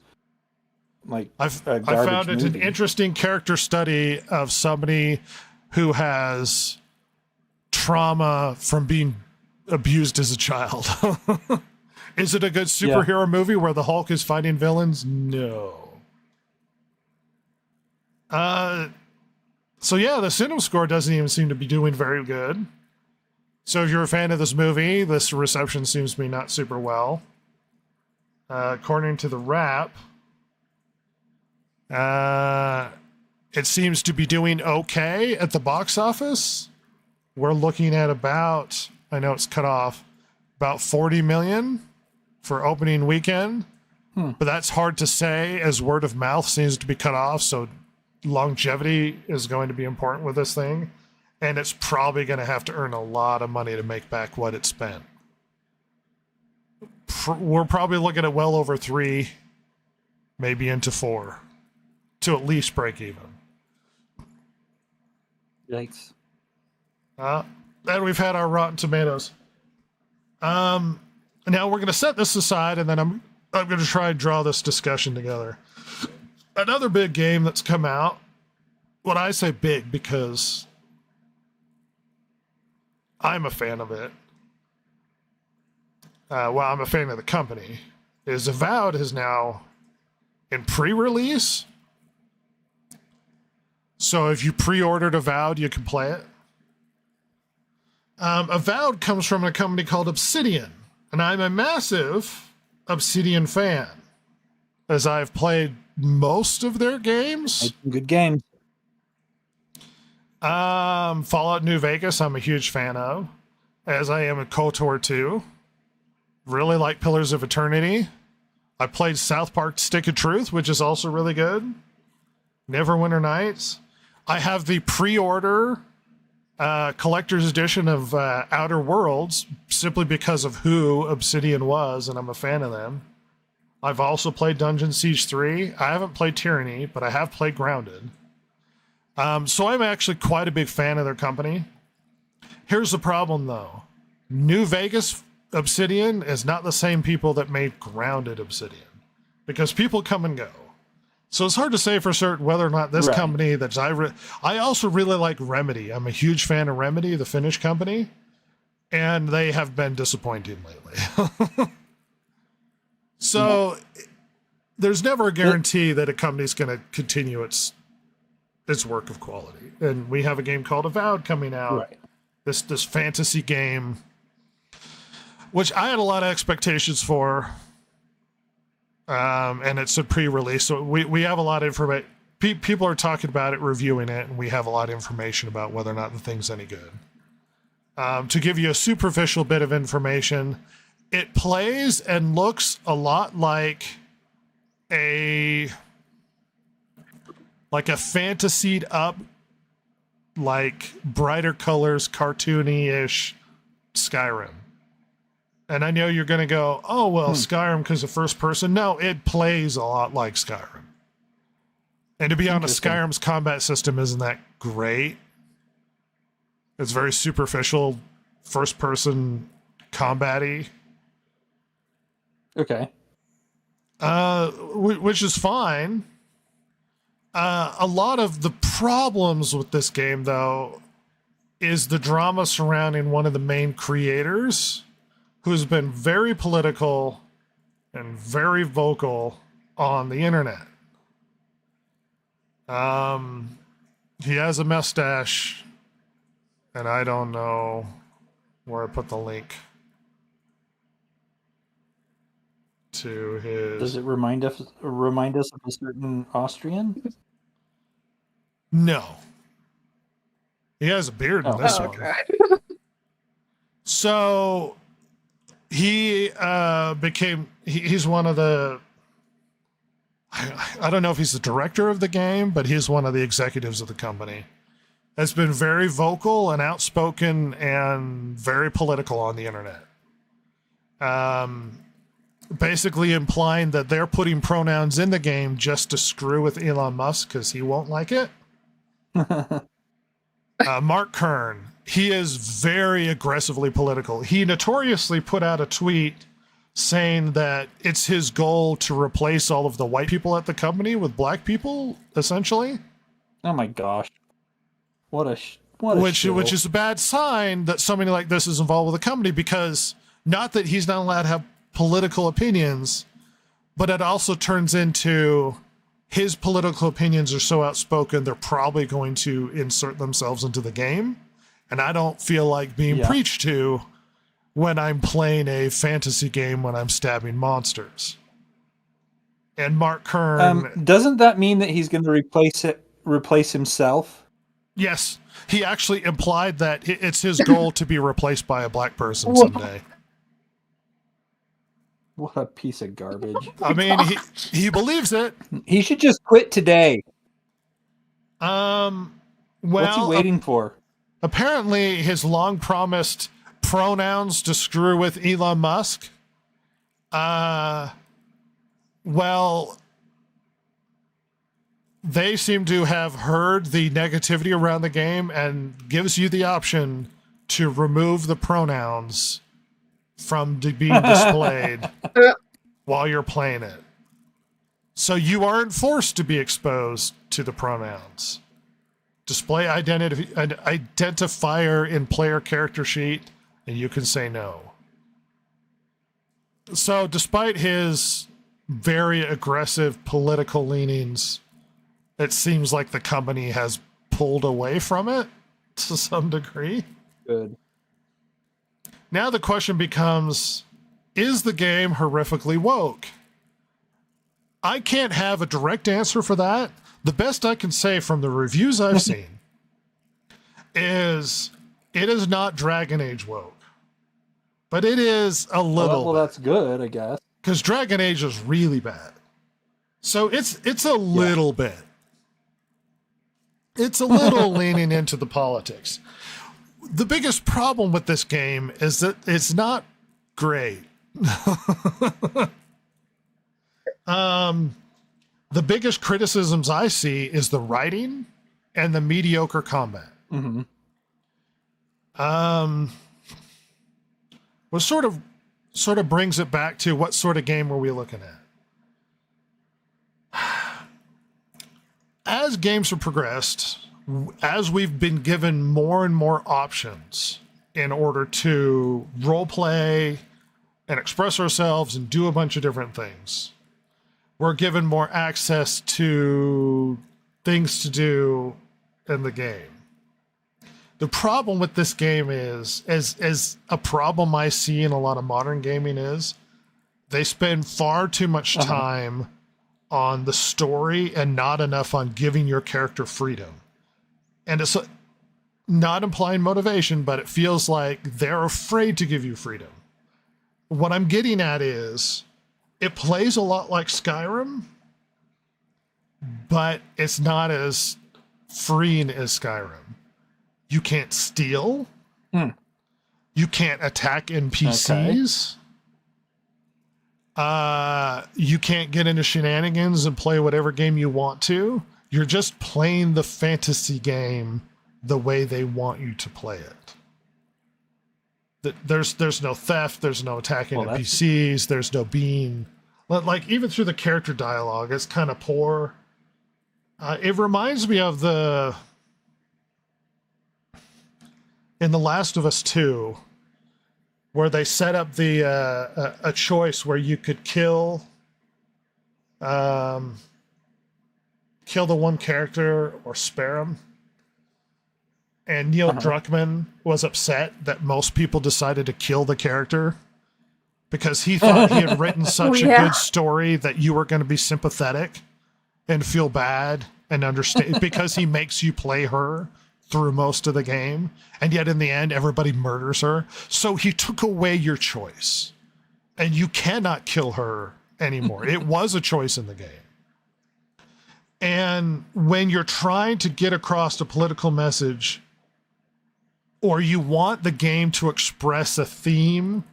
like I a garbage found it movie. an interesting character study of somebody who has trauma from being abused as a child. Is it a good superhero movie where the Hulk is fighting villains? No. So yeah, the cinema score doesn't even seem to be doing very good. So if you're a fan of this movie, this reception seems to be not super well. According to the Wrap, it seems to be doing okay at the box office. We're looking at about, I know it's cut off, about 40 million for opening weekend. But that's hard to say as word of mouth seems to be cut off. So longevity is going to be important with this thing. And it's probably going to have to earn a lot of money to make back what it spent. We're probably looking at well over 3, maybe into 4, to at least break even. Yikes. Then we've had our Rotten Tomatoes. Now we're going to set this aside, and then I'm going to try and draw this discussion together. Another big game that's come out. When I say big, because I'm a fan of it. Well, I'm a fan of the company. Is Avowed is now in pre-release. So if you pre-ordered Avowed, you can play it. Avowed comes from a company called Obsidian, and I'm a massive Obsidian fan, as I've played most of their games. Good games. Fallout New Vegas, I'm a huge fan of, as I am a KOTOR 2. Really like Pillars of Eternity. I played South Park Stick of Truth, which is also really good. Neverwinter Nights. I have the pre-order collector's edition of Outer Worlds, simply because of who Obsidian was, and I'm a fan of them. I've also played Dungeon Siege 3. I haven't played Tyranny, but I have played Grounded. So I'm actually quite a big fan of their company. Here's the problem, though. New Vegas Obsidian is not the same people that made Grounded Obsidian, because people come and go. So it's hard to say for certain whether or not this company that I also really like Remedy. I'm a huge fan of Remedy, the Finnish company, and they have been disappointing lately. So there's never a guarantee that a company's going to continue its work of quality. And we have a game called Avowed coming out. This fantasy game, which I had a lot of expectations for. And it's a pre-release, so we have a lot of information. People are talking about it, reviewing it, and we have a lot of information about whether or not the thing's any good. To give you a superficial bit of information, it plays and looks a lot like a fantasied up, like brighter colors, cartoony-ish Skyrim. And I know you're going to go, oh, well, Skyrim because of first person. No, it plays a lot like Skyrim. And to be honest, Skyrim's combat system isn't that great. It's very superficial, first person combat-y. Okay. Which is fine. A lot of the problems with this game, though, is the drama surrounding one of the main creators, who's been very political and very vocal on the internet. He has a mustache, and I don't know where I put the link to his. Does it remind us of a certain Austrian? No. He has a beard in this one. So he he's one of the, I don't know if he's the director of the game, but he's one of the executives of the company. Has been very vocal and outspoken and very political on the internet. basically implying that they're putting pronouns in the game just to screw with Elon Musk because he won't like it. Mark Kern, he is very aggressively political. He notoriously put out a tweet saying that it's his goal to replace all of the white people at the company with black people, essentially. Oh my gosh. Which is a bad sign that somebody like this is involved with the company, because not that he's not allowed to have political opinions, but it also turns into his political opinions are so outspoken, they're probably going to insert themselves into the game. And I don't feel like being preached to when I'm playing a fantasy game when I'm stabbing monsters. And Mark Kern... doesn't that mean that he's going to replace himself? Yes. He actually implied that it's his goal to be replaced by a black person someday. What a piece of garbage. I mean, he believes it. He should just quit today. Well, what's he waiting for? Apparently, his long-promised pronouns to screw with Elon Musk. Well, they seem to have heard the negativity around the game and gives you the option to remove the pronouns from being displayed while you're playing it. So you aren't forced to be exposed to the pronouns. Display identifier in player character sheet, and you can say no. So despite his very aggressive political leanings, it seems like the company has pulled away from it to some degree. Good. Now the question becomes, is the game horrifically woke? I can't have a direct answer for that. The best I can say from the reviews I've seen is it is not Dragon Age woke. But it is a little. Well, that's good, I guess. Because Dragon Age is really bad. So it's a little bit. It's a little leaning into the politics. The biggest problem with this game is that it's not great. The biggest criticisms I see is the writing and the mediocre combat. Mm-hmm. What sort of brings it back to what sort of game are we looking at? As games have progressed, as we've been given more and more options in order to role play and express ourselves and do a bunch of different things, we're given more access to things to do in the game. The problem with this game is, as a problem I see in a lot of modern gaming, is they spend far too much time on the story and not enough on giving your character freedom. And it's not implying motivation, but it feels like they're afraid to give you freedom. What I'm getting at is it plays a lot like Skyrim, but it's not as freeing as Skyrim. You can't steal. You can't attack NPCs. You can't get into shenanigans and play whatever game you want to. You're just playing the fantasy game the way they want you to play it. There's no theft. There's no attacking NPCs. There's no being... Like, even through the character dialogue, it's kind of poor. It reminds me of in The Last of Us 2, where they set up a choice where you could kill the one character or spare him. And Neil Druckmann was upset that most people decided to kill the character because he thought he had written such a good story that you were going to be sympathetic and feel bad and understand because he makes you play her through most of the game. And yet in the end, everybody murders her. So he took away your choice and you cannot kill her anymore. It was a choice in the game. And when you're trying to get across a political message, or you want the game to express a theme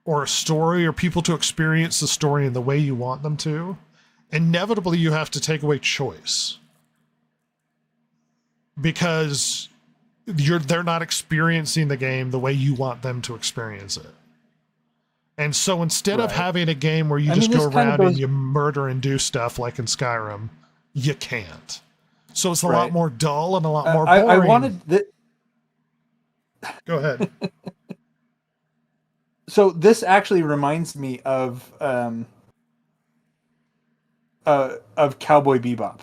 or a story or people to experience the story in the way you want them to, inevitably you have to take away choice. Because they're not experiencing the game the way you want them to experience it. And so instead of having a game where you just go around and you murder and do stuff like in Skyrim, you can't. So it's a lot more dull and a lot more boring. I wanted Go ahead. So this actually reminds me of Cowboy Bebop,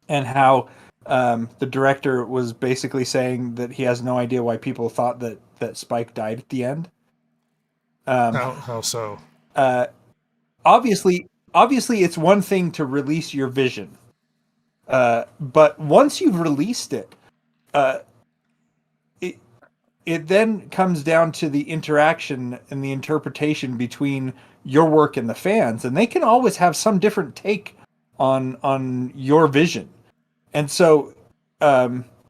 and how the director was basically saying that he has no idea why people thought that Spike died at the end. How so? Obviously, it's one thing to release your vision, but once you've released it, it then comes down to the interaction and the interpretation between your work and the fans, and they can always have some different take on your vision. And so,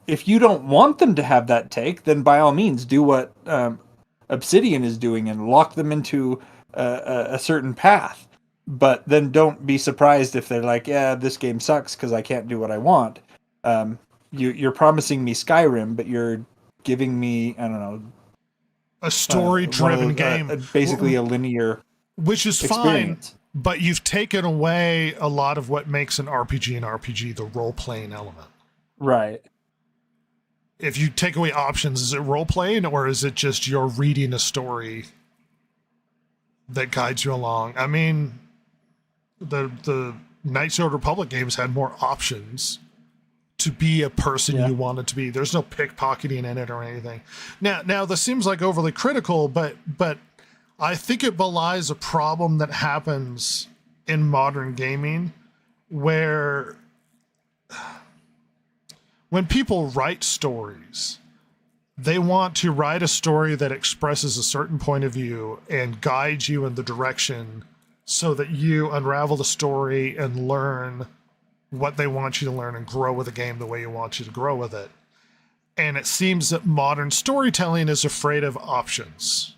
if you don't want them to have that take, then by all means do what Obsidian is doing and lock them into a certain path. But then don't be surprised if they're like, yeah, this game sucks because I can't do what I want. You're promising me Skyrim, but you're giving me, I don't know, a story-driven game. Basically a linear which is experience. Fine, but you've taken away a lot of what makes an RPG, the role-playing element. Right. If you take away options, is it role-playing or is it just you're reading a story that guides you along? I mean, the Knights of the Old Republic games had more options to be a person you wanted to be. There's no pickpocketing in it or anything. Now this seems like overly critical, but I think it belies a problem that happens in modern gaming where when people write stories, they want to write a story that expresses a certain point of view and guides you in the direction so that you unravel the story and learn what they want you to learn and grow with the game the way you want you to grow with it. And it seems that modern storytelling is afraid of options.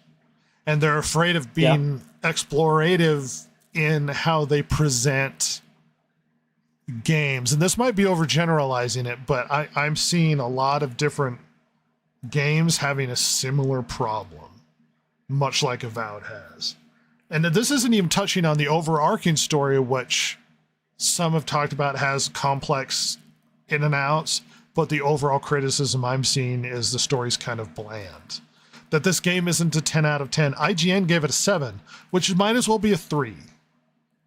And they're afraid of being explorative in how they present games. And this might be overgeneralizing it, but I'm seeing a lot of different games having a similar problem, much like Avowed has. And this isn't even touching on the overarching story, which some have talked about has complex in and outs, but the overall criticism I'm seeing is the story's kind of bland. That this game isn't a 10 out of 10. IGN gave it a 7, which might as well be a 3.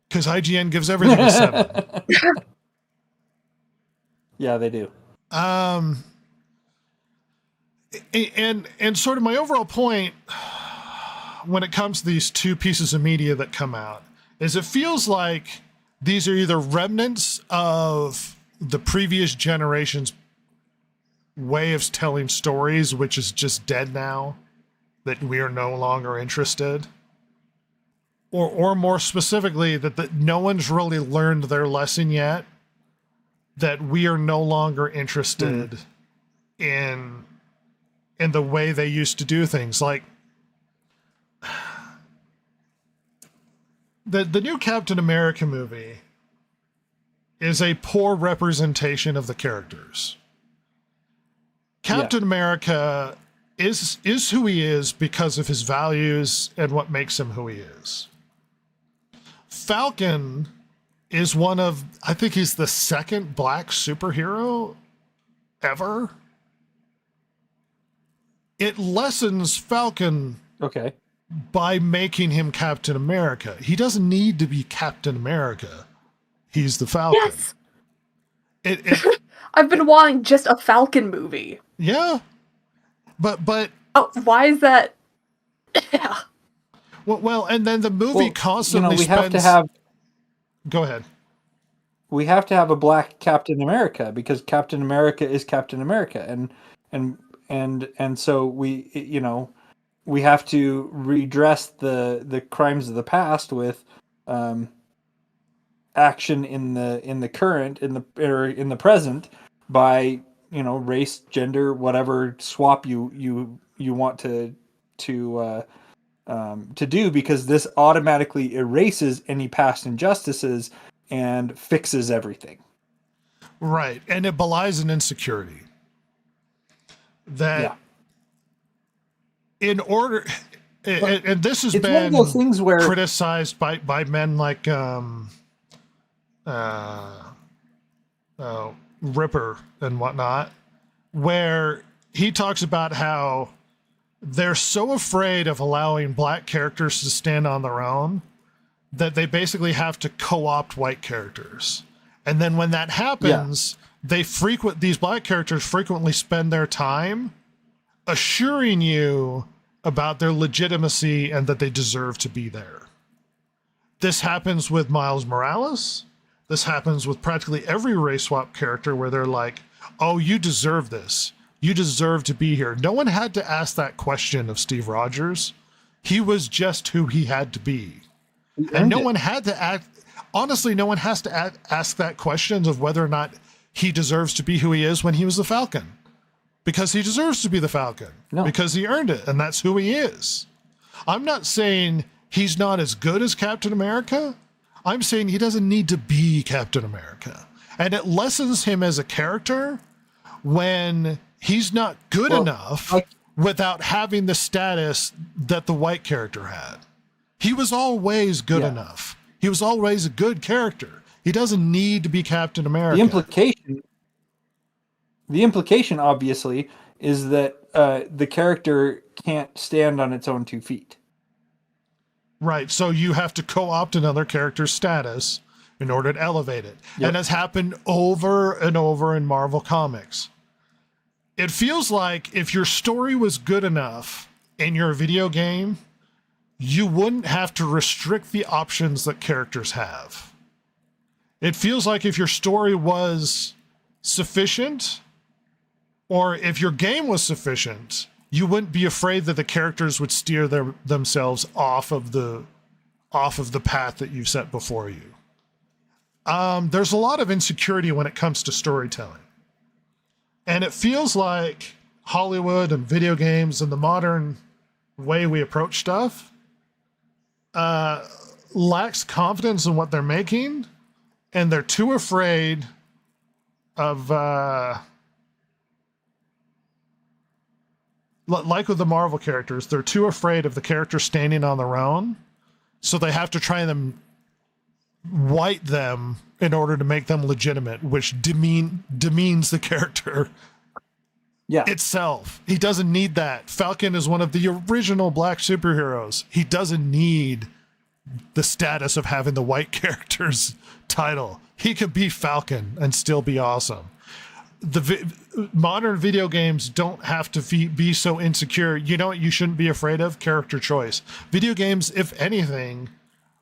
Because IGN gives everything a 7. Yeah, they do. And sort of my overall point when it comes to these two pieces of media that come out is it feels like these are either remnants of the previous generation's way of telling stories, which is just dead now, that we are no longer interested. Or more specifically, that no one's really learned their lesson yet, that we are no longer interested in the way they used to do things. Like, the new Captain America movie is a poor representation of the characters. Captain America is who he is because of his values and what makes him who he is. Falcon is one of, I think he's the second black superhero ever. It lessens Falcon by making him Captain America. He doesn't need to be Captain America. He's the Falcon. Yes. I've been wanting just a Falcon movie. Yeah. But oh, why is that? Yeah. Well, and then the movie constantly we spends... have to have... Go ahead. We have to have a black Captain America because Captain America is Captain America, and so we have to redress the crimes of the past with action in the current in the present by race, gender, whatever swap you want to to do, because this automatically erases any past injustices and fixes everything. Right. And it belies an insecurity that Yeah. in order, and this has It's one been of those things where criticized by men like Ripper and whatnot, where he talks about how they're so afraid of allowing black characters to stand on their own that they basically have to co-opt white characters. And then when that happens, these black characters frequently spend their time assuring you about their legitimacy and that they deserve to be there. This happens with Miles Morales. This happens with practically every race swap character where they're like, oh, you deserve this. You deserve to be here. No one had to ask that question of Steve Rogers. He was just who he had to be. And no one had to act. Honestly, no one has to ask that question of whether or not he deserves to be who he is when he was the Falcon. Because he deserves to be the Falcon. No. Because he earned it, and that's who he is. I'm not saying he's not as good as Captain America. I'm saying he doesn't need to be Captain America. And it lessens him as a character when he's not good enough without having the status that the white character had. He was always good enough. He was always a good character. He doesn't need to be Captain America. The implication, obviously, is that the character can't stand on its own 2 feet. Right. So you have to co-opt another character's status in order to elevate it. Yep. And it's happened over and over in Marvel Comics. It feels like if your story was good enough in your video game, you wouldn't have to restrict the options that characters have. It feels like if your story was sufficient, or if your game was sufficient, you wouldn't be afraid that the characters would steer themselves off of the path that you've set before you. There's a lot of insecurity when it comes to storytelling. And it feels like Hollywood and video games and the modern way we approach stuff lacks confidence in what they're making, and they're too afraid of like with the Marvel characters, they're too afraid of the character standing on their own, so they have to try and white them in order to make them legitimate, which demeans the character itself. He doesn't need that. Falcon is one of the original black superheroes. He doesn't need the status of having the white character's title. He could be Falcon and still be awesome. Modern video games don't have to be so insecure. You know what you shouldn't be afraid of? Character choice. Video games, if anything,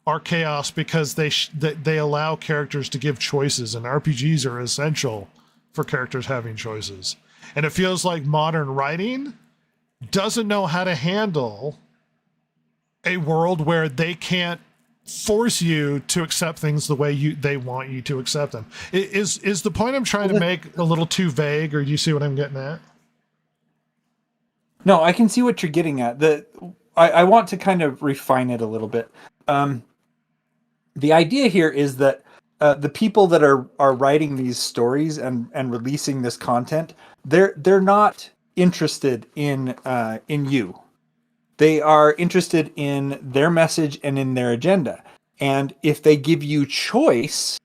are chaos because they allow characters to give choices, and RPGs are essential for characters having choices. And it feels like modern writing doesn't know how to handle a world where they can't force you to accept things the way they want you to accept them. Is the point I'm trying to make a little too vague, or do you see what I'm getting at? No, I can see what you're getting at. I want to kind of refine it a little bit. The idea here is that the people that are writing these stories and releasing this content, they're not interested in you. They are interested in their message and in their agenda. And if they give you choice,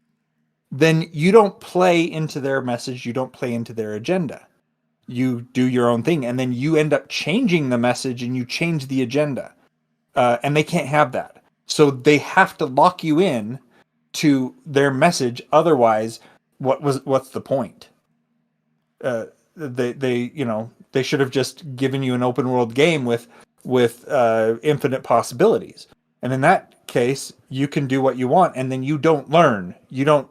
then you don't play into their message, you don't play into their agenda. You do your own thing, and then you end up changing the message and you change the agenda. And they can't have that. So they have to lock you in to their message. Otherwise, what's the point? They should have just given you an open world game with infinite possibilities. And in that case, you can do what you want, and then you don't learn. You don't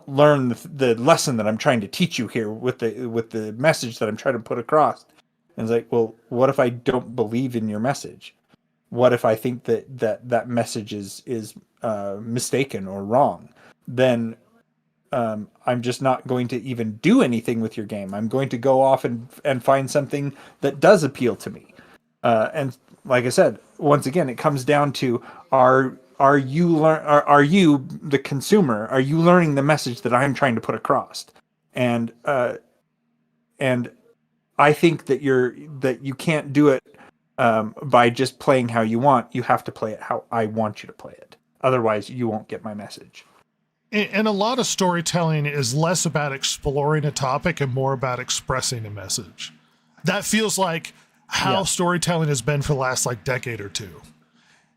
learn the lesson that I'm trying to teach you here with the message that I'm trying to put across. And it's like, well, what if I don't believe in your message? What if I think that message is mistaken or wrong? Then I'm just not going to even do anything with your game. I'm going to go off and find something that does appeal to me. And like I said, once again, it comes down to are you the consumer? Are you learning the message that I'm trying to put across? And and I think that you can't do it by just playing how you want. You have to play it how I want you to play it. Otherwise, you won't get my message. And a lot of storytelling is less about exploring a topic and more about expressing a message. That feels like how storytelling has been for the last like decade or two.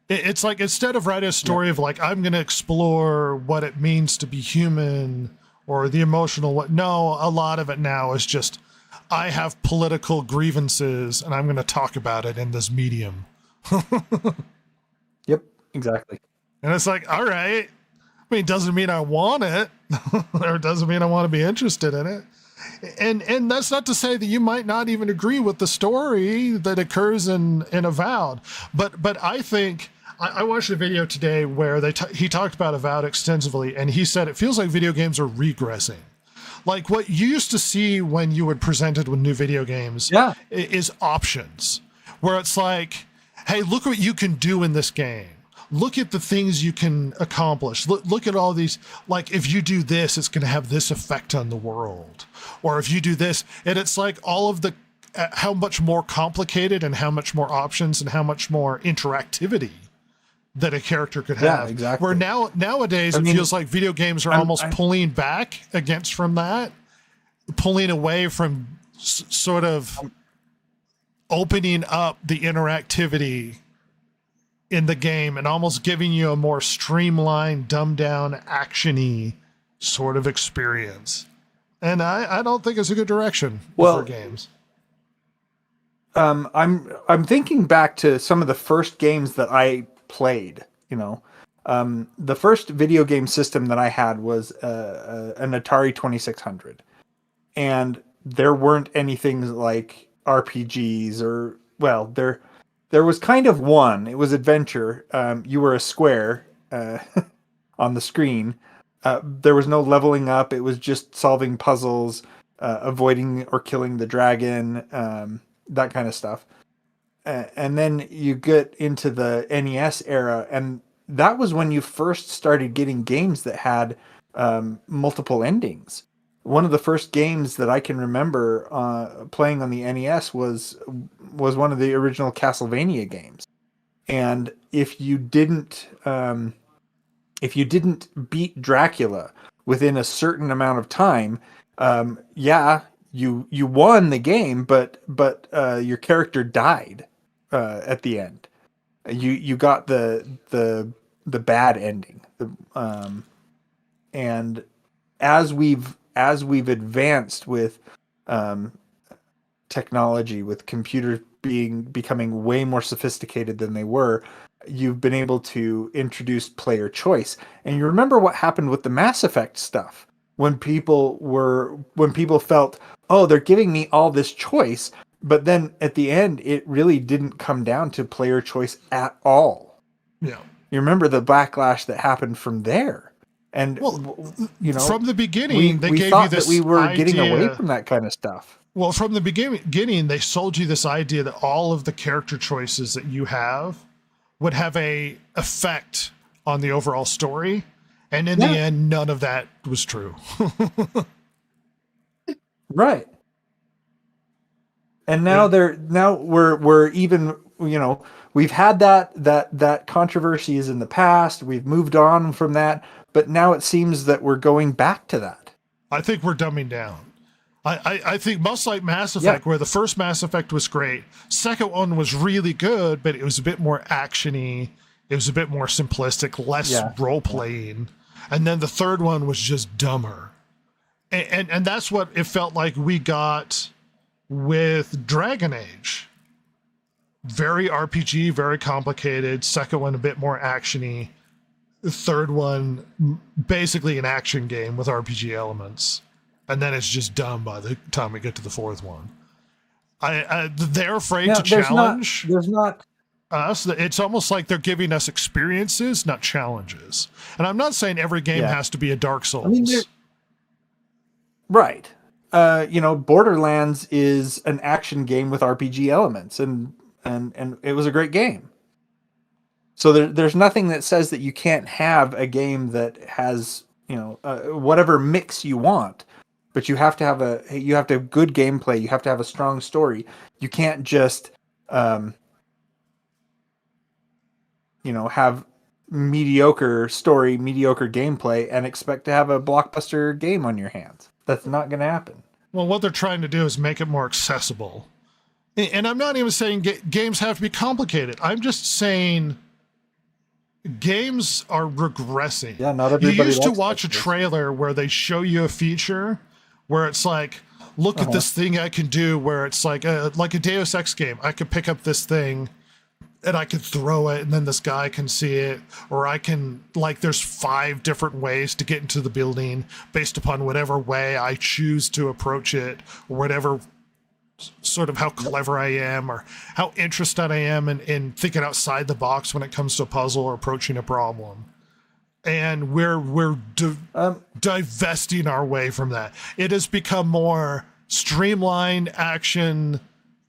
It's like, instead of writing a story of like, I'm going to explore what it means to be human or the emotional, no, a lot of it now is just, I have political grievances and I'm going to talk about it in this medium. Yep, exactly. And it's like, all right. I mean, it doesn't mean I want it or it doesn't mean I want to be interested in it. And that's not to say that you might not even agree with the story that occurs in Avowed. But I think I watched a video today where he talked about Avowed extensively, and he said it feels like video games are regressing. Like what you used to see when you were presented with new video games is options, where it's like, hey, look what you can do in this game. Look at the things you can accomplish. Look at all these, like, if you do this, it's going to have this effect on the world. Or if you do this, and it's like all of the, how much more complicated and how much more options and how much more interactivity that a character could have. Yeah, exactly. Where nowadays it feels like video games are almost pulling back from that, pulling away from sort of opening up the interactivity in the game and almost giving you a more streamlined, dumbed down, action-y sort of experience. And I don't think it's a good direction for games. I'm thinking back to some of the first games that I played. The first video game system that I had was an Atari 2600, and there weren't anything like RPGs or there was kind of one. It was adventure. You were a square on the screen. There was no leveling up. It was just solving puzzles, avoiding or killing the dragon, that kind of stuff. And then you get into the NES era, and that was when you first started getting games that had multiple endings. One of the first games that I can remember playing on the NES was one of the original Castlevania games. And if you didn't beat Dracula within a certain amount of time, you won the game, but your character died at the end. You got the bad ending. And as we've advanced with technology, with computers becoming way more sophisticated than they were, you've been able to introduce player choice. And you remember what happened with the Mass Effect stuff when people felt, oh, they're giving me all this choice, but then at the end it really didn't come down to player choice at all. Yeah. You remember the backlash that happened from there. And from the beginning, they gave you this that we were idea, getting away from that kind of stuff. Well, from the beginning, they sold you this idea that all of the character choices that you have would have a effect on the overall story, and in the end, none of that was true. Right. And now we're even, we've had that controversies in the past. We've moved on from that. But now it seems that we're going back to that. I think we're dumbing down. I think much like Mass Effect, where the first Mass Effect was great, second one was really good, but it was a bit more action-y. It was a bit more simplistic, less role-playing. And then the third one was just dumber. And that's what it felt like we got with Dragon Age. Very RPG, very complicated. Second one a bit more action-y. The third one, basically an action game with RPG elements. And then it's just dumb by the time we get to the fourth one. They're afraid to challenge us. It's almost like they're giving us experiences, not challenges. And I'm not saying every game has to be a Dark Souls. Right. Borderlands is an action game with RPG elements. And and it was a great game. So there's nothing that says that you can't have a game that has, you know, whatever mix you want, but you have to have good gameplay. You have to have a strong story. You can't just, have mediocre story, mediocre gameplay, and expect to have a blockbuster game on your hands. That's not going to happen. Well, what they're trying to do is make it more accessible. And I'm not even saying games have to be complicated. I'm just saying games are regressing. Yeah, not everybody. You used to watch a trailer where they show you a feature where it's like, look at this thing I can do, where it's like a Deus Ex game. I could pick up this thing and I could throw it and then this guy can see it, or I can, like, there's 5 different ways to get into the building based upon whatever way I choose to approach it, or whatever sort of how clever I am or how interested I am in thinking outside the box when it comes to a puzzle or approaching a problem. And we're divesting our way from that. It has become more streamlined action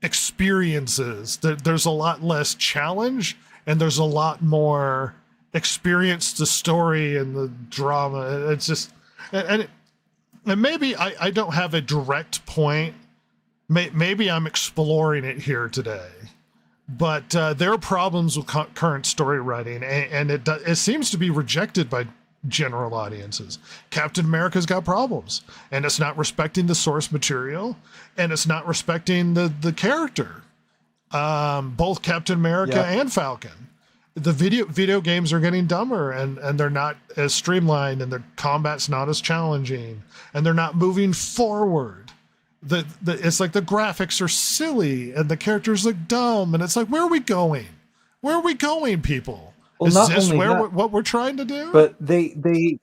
experiences. There's a lot less challenge, and there's a lot more experience, the story and the drama. It's just, and maybe I don't have a direct point. Maybe I'm exploring it here today, but there are problems with current story writing, and it seems to be rejected by general audiences. Captain America's got problems, and it's not respecting the source material, and it's not respecting the character. Both Captain America and Falcon. The video games are getting dumber, and they're not as streamlined, and their combat's not as challenging, and they're not moving forward. It's like the graphics are silly and the characters look dumb, and it's like, where are we going? Where are we going, people? Well, Is not this only where that, what we're trying to do? But they've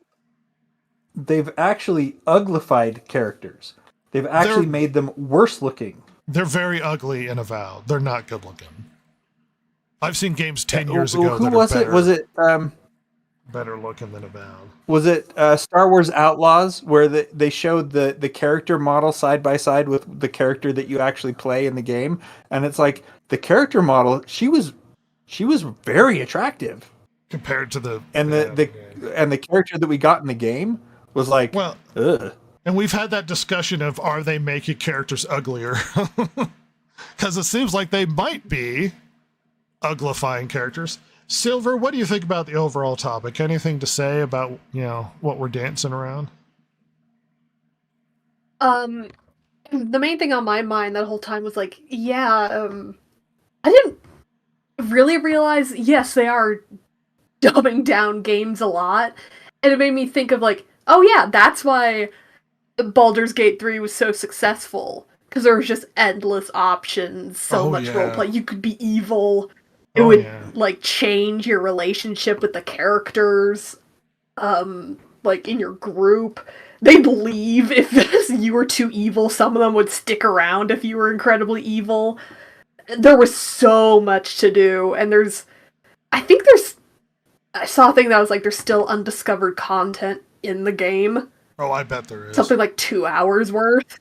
actually uglified characters. They've actually made them worse looking. They're very ugly in Avowed. They're not good looking. I've seen games 10 years ago Who that was are better, it? Was it better looking than Avowed. Was it Star Wars Outlaws, where they showed the character model side by side with the character that you actually play in the game, and it's like the character model, she was very attractive Compared to the character that we got in the game was like, well, ugh. And we've had that discussion of, are they making characters uglier? Because it seems like they might be uglifying characters. Silver, what do you think about the overall topic? Anything to say about, what we're dancing around? The main thing on my mind that whole time was like, I didn't really realize, yes, they are dumbing down games a lot, and it made me think of like, oh yeah, that's why Baldur's Gate 3 was so successful, because there was just endless options, so much roleplay. You could be evil. It would like change your relationship with the characters, like in your group. They'd leave if you were too evil. Some of them would stick around if you were incredibly evil. There was so much to do, and I saw a thing that was like, there's still undiscovered content in the game. Oh, I bet there is. Something like 2 hours worth.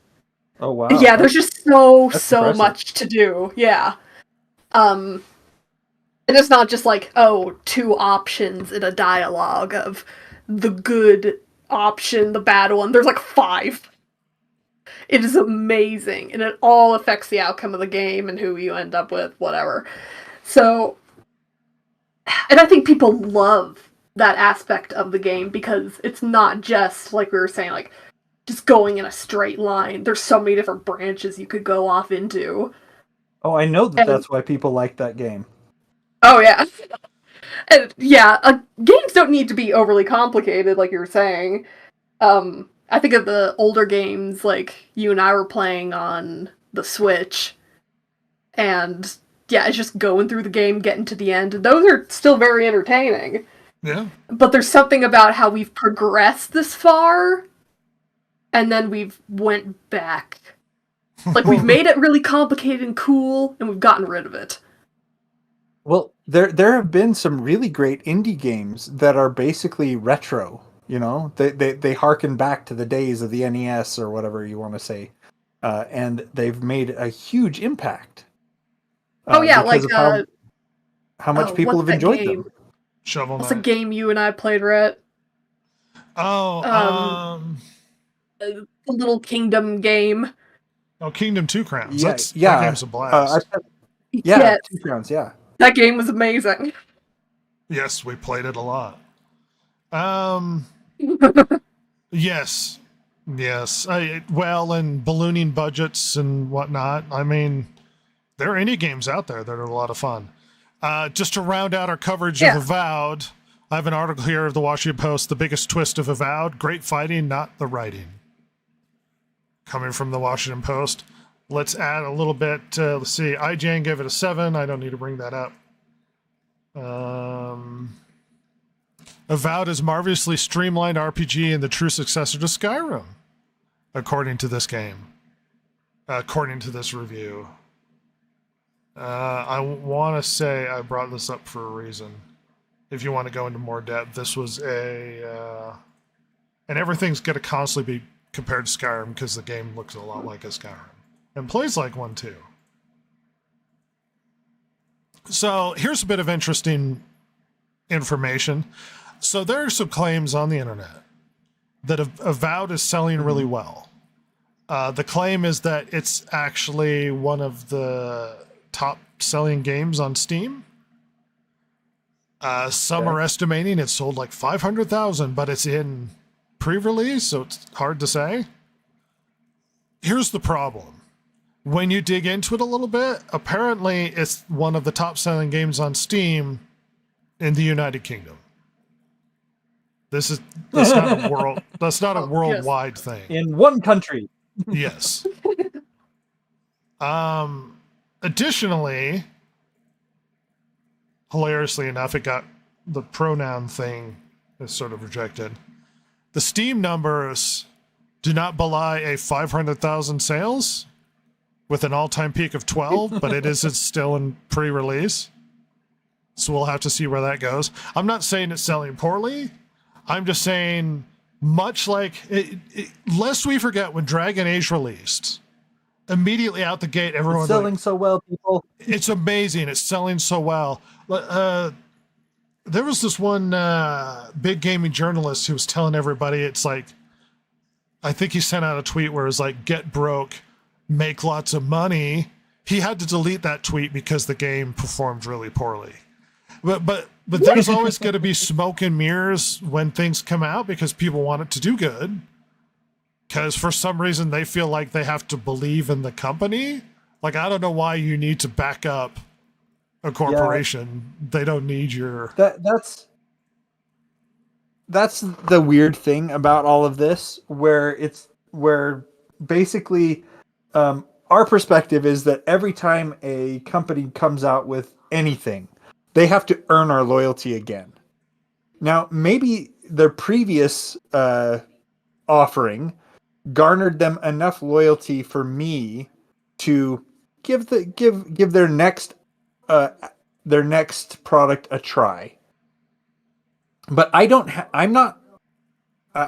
Oh wow. Yeah, there's just so impressive. much to do. Yeah. And it's not just like, 2 options in a dialogue of the good option, the bad one. There's like 5. It is amazing, and it all affects the outcome of the game and who you end up with, whatever. So, and I think people love that aspect of the game, because it's not just, like we were saying, like, just going in a straight line. There's so many different branches you could go off into. Oh, I know that's why people like that game. Oh, yeah. And, yeah, games don't need to be overly complicated, like you were saying. I think of the older games, like you and I were playing on the Switch, and yeah, it's just going through the game, getting to the end. Those are still very entertaining. Yeah. But there's something about how we've progressed this far, and then we've went back. Like, we've made it really complicated and cool, and we've gotten rid of it. Well, there have been some really great indie games that are basically retro. They harken back to the days of the NES or whatever you want to say, and they've made a huge impact. Oh yeah, like because of how much people what's have that enjoyed game? them. Shovel What's a Knight. game you and I played, Rhett? Oh, The Little Kingdom game. Kingdom Two Crowns. Yeah, That game's a blast. Yeah, Yes, 2 crowns. Yeah. that game was amazing. Yes, we played it a lot. Yes, yes. Well, and ballooning budgets and whatnot. I mean, there are indie games out there that are a lot of fun. Just to round out our coverage Yeah. of Avowed, I have an article here of the Washington Post. The biggest twist of Avowed: great fighting, not the writing. Coming from the Washington Post. Let's add a little bit. Let's see. IGN gave it a 7. I don't need to bring that up. Avowed is marvelously streamlined RPG and the true successor to Skyrim, according to this game. According to this review. I want to say I brought this up for a reason. If you want to go into more depth, this was and everything's going to constantly be compared to Skyrim because the game looks a lot like a Skyrim and plays like one too. So here's a bit of interesting information. So there are some claims on the internet that Avowed is selling really well. The claim is that it's actually one of the top selling games on Steam. Some are estimating it sold like 500,000, but it's in pre-release, so it's hard to say. Here's the problem. When you dig into it a little bit, apparently it's one of the top selling games on Steam in the United Kingdom. That's not a world. That's not a worldwide thing. In one country. Yes. Additionally, hilariously enough, it got the pronoun thing is sort of rejected. The Steam numbers do not belie a 500,000 sales with an all-time peak of 12, but it's still in pre-release. So we'll have to see where that goes. I'm not saying it's selling poorly. I'm just saying, much like, lest we forget when Dragon Age released, immediately out the gate, everyone's selling so well, people. It's amazing. It's selling so well. There was this one big gaming journalist who was telling everybody, it's like, I think he sent out a tweet where it was like, get broke, make lots of money. He had to delete that tweet because the game performed really poorly. But there's always going to be smoke and mirrors when things come out because people want it to do good. Because for some reason they feel like they have to believe in the company. Like, I don't know why you need to back up a corporation. Yeah. They don't need your... That's the weird thing about all of this, where basically our perspective is that every time a company comes out with anything, they have to earn our loyalty again. Now, maybe their previous offering garnered them enough loyalty for me to give their next product a try. But I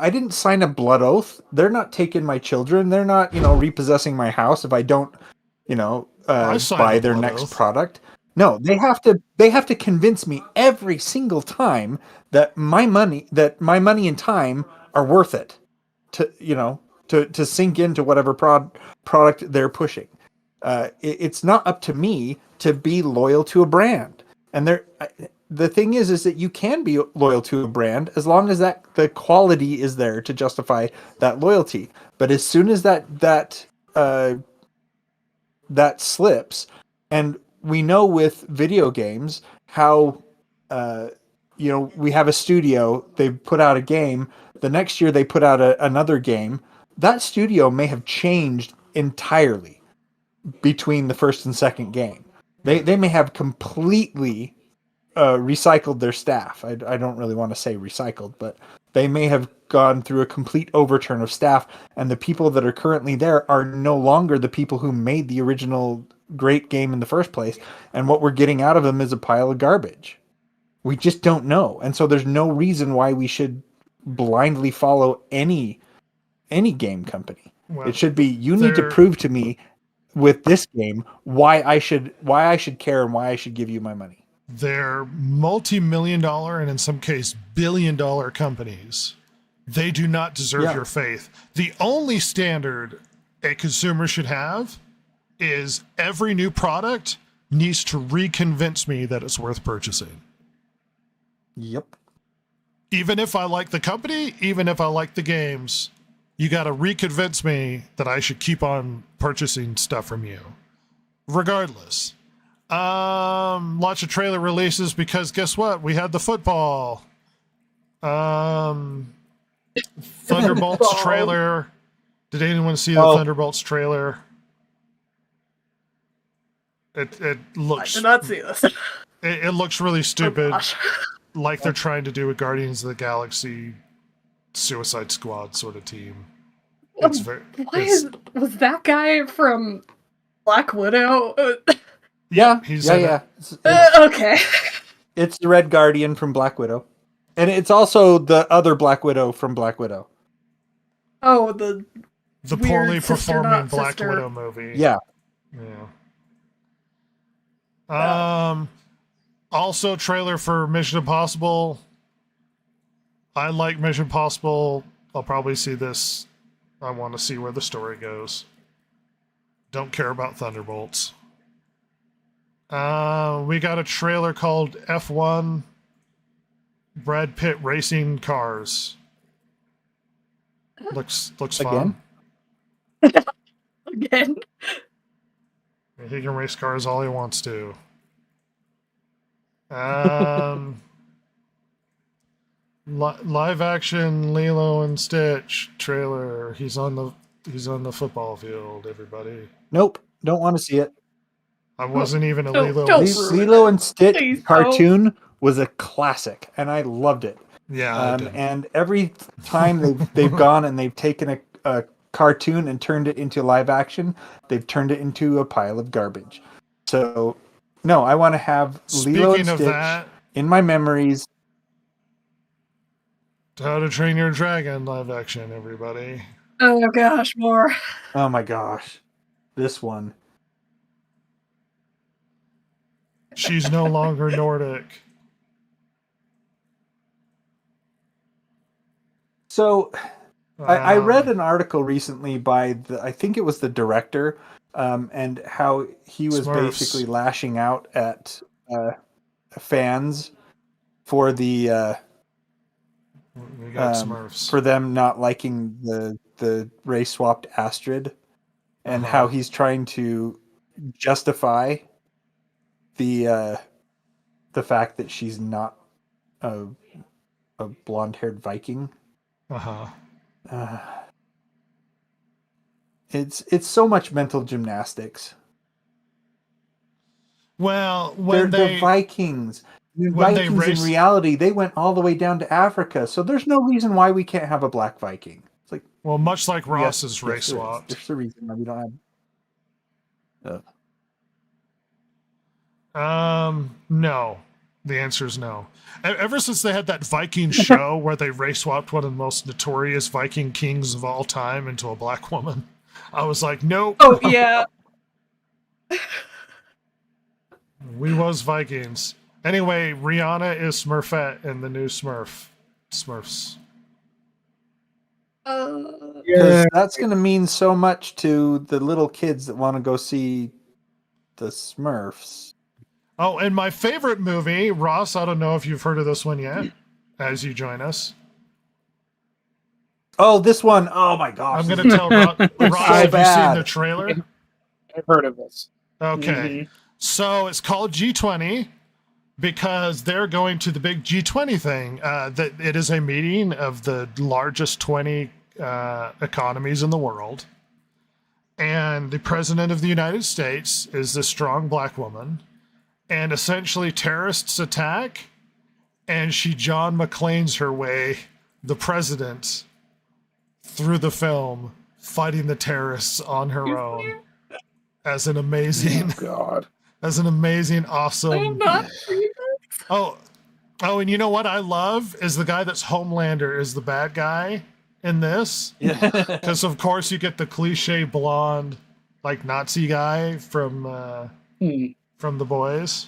didn't sign a blood oath. They're not taking my children. They're not, repossessing my house if I don't, buy their next product. No, they have to convince me every single time that my money and time are worth it to sink into whatever product they're pushing. It's not up to me to be loyal to a brand. And the thing is that you can be loyal to a brand as long as the quality is there to justify that loyalty. But as soon as that slips, and we know with video games how we have a studio, they put out a game, the next year they put out another game. That studio may have changed entirely between the first and second game. They may have completely recycled their staff. I don't really want to say recycled, but they may have gone through a complete overturn of staff, and the people that are currently there are no longer the people who made the original great game in the first place, and what we're getting out of them is a pile of garbage. We just don't know, and so there's no reason why we should blindly follow any game company. Well, it should be, you need to prove to me with this game why I should care and why I should give you my money. They're multi-million-dollar and in some case billion-dollar companies. They do not deserve your faith. The only standard a consumer should have is every new product needs to reconvince me that it's worth purchasing. Yep. Even if I like the company, even if I like the games, you got to reconvince me that I should keep on purchasing stuff from you. Regardless. Lots of trailer releases because guess what? We had the football. Thunderbolts trailer. Did anyone see the Thunderbolts trailer? It looks. I did not see this. It looks really stupid, gosh. like they're trying to do a Guardians of the Galaxy, Suicide Squad sort of team. It's very. Was that guy from Black Widow? Yeah, he's yeah. Okay. It's the Red Guardian from Black Widow, and it's also the other Black Widow from Black Widow. Oh, the poorly sister, performing not Black sister. Widow movie. Yeah. Also, trailer for Mission Impossible. I like Mission Impossible. I'll probably see this. I want to see where the story goes. Don't care about Thunderbolts. We got a trailer called F1 Brad Pitt Racing Cars. Looks fun. Again. He can race cars all he wants to. Live action Lilo and Stitch trailer. He's on the football field, everybody. Nope, don't want to see it. I wasn't even a Lilo. Lilo and Stitch Please cartoon was a classic, and I loved it. Yeah, and every time they've gone and they've taken a cartoon and turned it into live action, they've turned it into a pile of garbage. So, no, I want to have Lilo and Stitch in my memories. How to Train Your Dragon live action, everybody. Oh gosh, more. Oh my gosh, this one. She's no longer Nordic. So, I read an article recently by I think it was the director, and how he was basically lashing out at fans for the we got Smurfs. For them not liking the race swapped Astrid, and how he's trying to justify the fact that she's not a blonde-haired Viking. It's so much mental gymnastics. Well, when they're Vikings. The Vikings in reality, they went all the way down to Africa, so there's no reason why we can't have a black Viking. It's like, well, much like Ross's race swap. There's the reason why we don't have. No. The answer is no. Ever since they had that Viking show where they race swapped one of the most notorious Viking kings of all time into a black woman, I was like, nope. Oh yeah. We was Vikings. Anyway, Rihanna is Smurfette in the new Smurfs. Because that's going to mean so much to the little kids that want to go see the Smurfs. Oh, and my favorite movie, Ross, I don't know if you've heard of this one yet, as you join us. Oh, this one. Oh, my gosh. I'm going to tell Ross, have you seen the trailer? I've heard of this. Okay. Mm-hmm. So it's called G20 because they're going to the big G20 thing. That it is a meeting of the largest 20 economies in the world. And the president of the United States is this strong black woman. And essentially terrorists attack, and she John McClane's her way, the president, through the film, fighting the terrorists on her own. As an amazing, awesome. Oh, and you know what I love is the guy that's Homelander is the bad guy in this. Because of course you get the cliche blonde like Nazi guy from The Boys.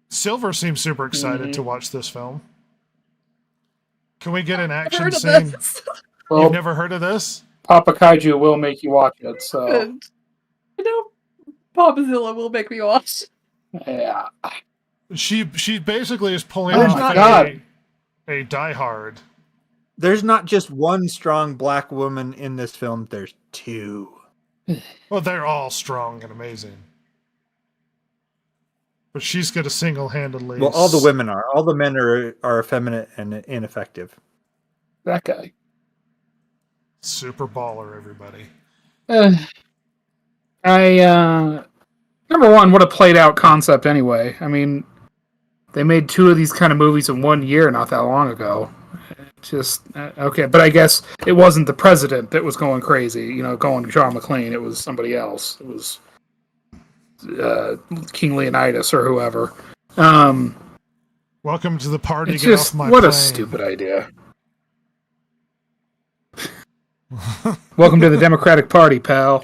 Silver seems super excited to watch this film. Can we get an action Heard of scene? this? Well, You've never heard of this? Papa Kaiju will make you watch it, so And I know Papazilla will make me watch. yeah. She basically is pulling Oh off my God. a Die Hard. There's not just one strong black woman in this film. There's two. Well, they're all strong and amazing. But she's going to single-handedly... Well, all the women are. All the men are effeminate and ineffective. That guy. Super baller, everybody. Number one, what a played out concept anyway. I mean, they made 2 of these kind of movies in 1 year not that long ago. Just, okay, but I guess it wasn't the president that was going crazy, going John McClane. It was somebody else. It was King Leonidas or whoever. Welcome to the party. It's Get just, off my what plane. a stupid idea. Welcome to the Democratic Party, pal.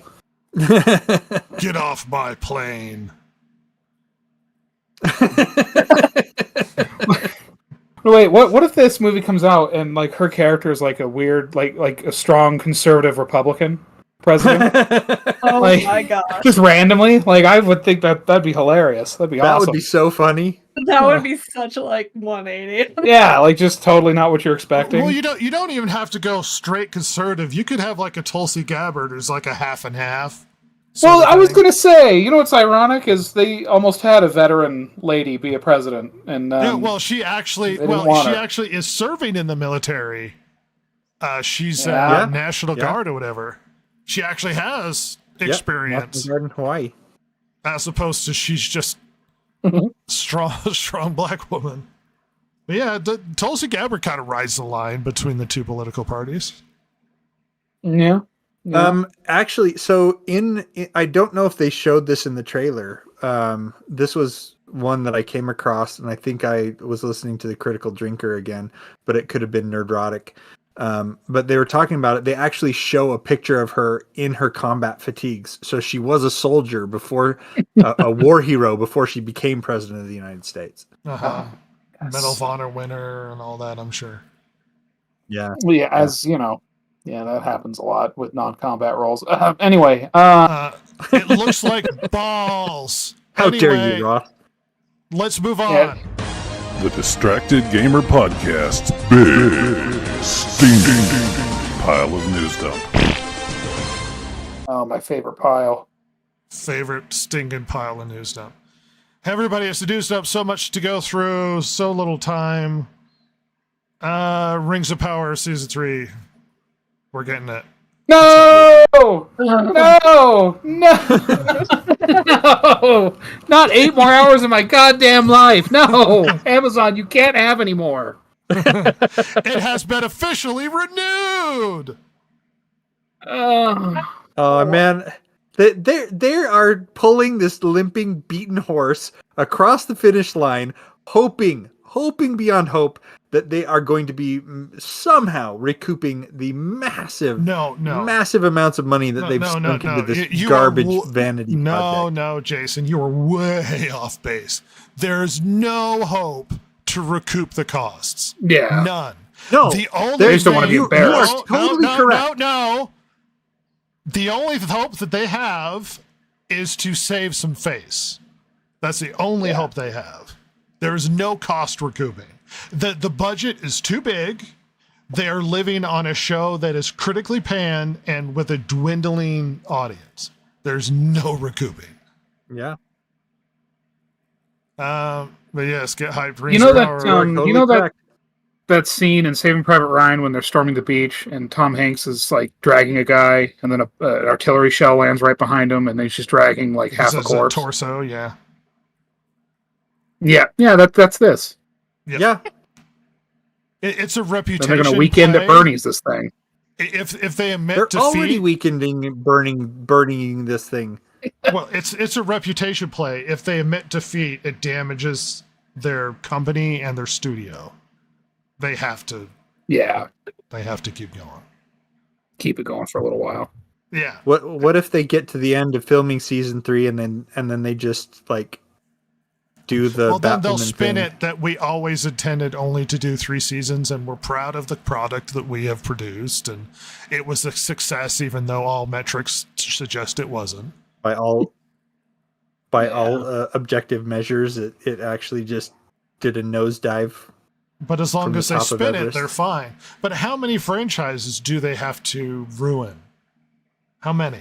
Get off my plane. Wait, what if this movie comes out and like her character is like a weird, like a strong conservative Republican president? Oh Like- my god. Just randomly? Like I would think that'd be hilarious. That'd be That awesome. would be so funny. That would be such like 180. Yeah, like just totally not what you're expecting. Well, you don't even have to go straight conservative. You could have like a Tulsi Gabbard who's like a half and half. Well, sort of I was thing. gonna say, what's ironic is they almost had a veteran lady be a president, and Yeah, well, she actually, they didn't want her. actually is serving in the military. She's Yeah. National Yeah. Guard or whatever. She actually has Yep, experience, National Guard in Hawaii. as opposed to she's just strong black woman. But yeah, Tulsi Gabbard kind of rides the line between the two political parties. yeah. Actually, so I don't know if they showed this in the trailer. This was one that I came across, and I think I was listening to the Critical Drinker again, but it could have been Nerdrotic. But they were talking about it. They actually show a picture of her in her combat fatigues. So she was a soldier before, a war hero before she became president of the United States. Uh-huh. Medal of Honor winner and all that, I'm sure. Yeah. Well, yeah, as you know, yeah, that happens a lot with non-combat roles. Anyway, It looks like balls. How dare Anyway, you, Ross? Let's move on. Yeah. The Distracted Gamer Podcast's big steaming pile of news dump. oh, my favorite pile. Favorite stinking pile of news dump. Everybody has to do stuff, so much to go through, so little time. Rings of Power Season 3. We're getting it. No! No! No! Not 8 more hours of my goddamn life. No! Amazon, you can't have any more. It has been officially renewed. Oh man, they are pulling this limping, beaten horse across the finish line, hoping beyond hope that they are going to be somehow recouping the massive amounts of money that they've spent into this garbage vanity project. No, Jason, you are way off base. There's no hope to recoup the costs. Yeah. None. No, The only They just don't wanna be thing- embarrassed. You are totally correct. No. The only hope that they have is to save some face. That's the only hope they have. There is no cost recouping. The budget is too big. They are living on a show that is critically panned and with a dwindling audience. There's no recouping. Yeah. But yes, get hyped. You know that Totally you know that correct. that scene in Saving Private Ryan when they're storming the beach and Tom Hanks is like dragging a guy and then an artillery shell lands right behind him and then he's just dragging like half a corpse. torso, yeah. Yeah, that's this. Yep. Yeah. It's a Then reputation. they're gonna weekend play. at Bernie's this thing. If they admit They're defeat, already weekending, burning this thing. well, it's a reputation play. If they admit defeat, it damages their company and their studio. They have to Yeah, keep going. keep it going for a little while. Yeah. What if they get to the end of filming season 3 and then they just like do the Well, then they'll Batwoman spin thing? it that we always intended only to do 3 seasons, and we're proud of the product that we have produced, and it was a success, even though all metrics suggest it wasn't. By all objective measures, it actually just did a nosedive. But as long From the as they top of spin it, Everest. they're fine. But how many franchises do they have to ruin? How many?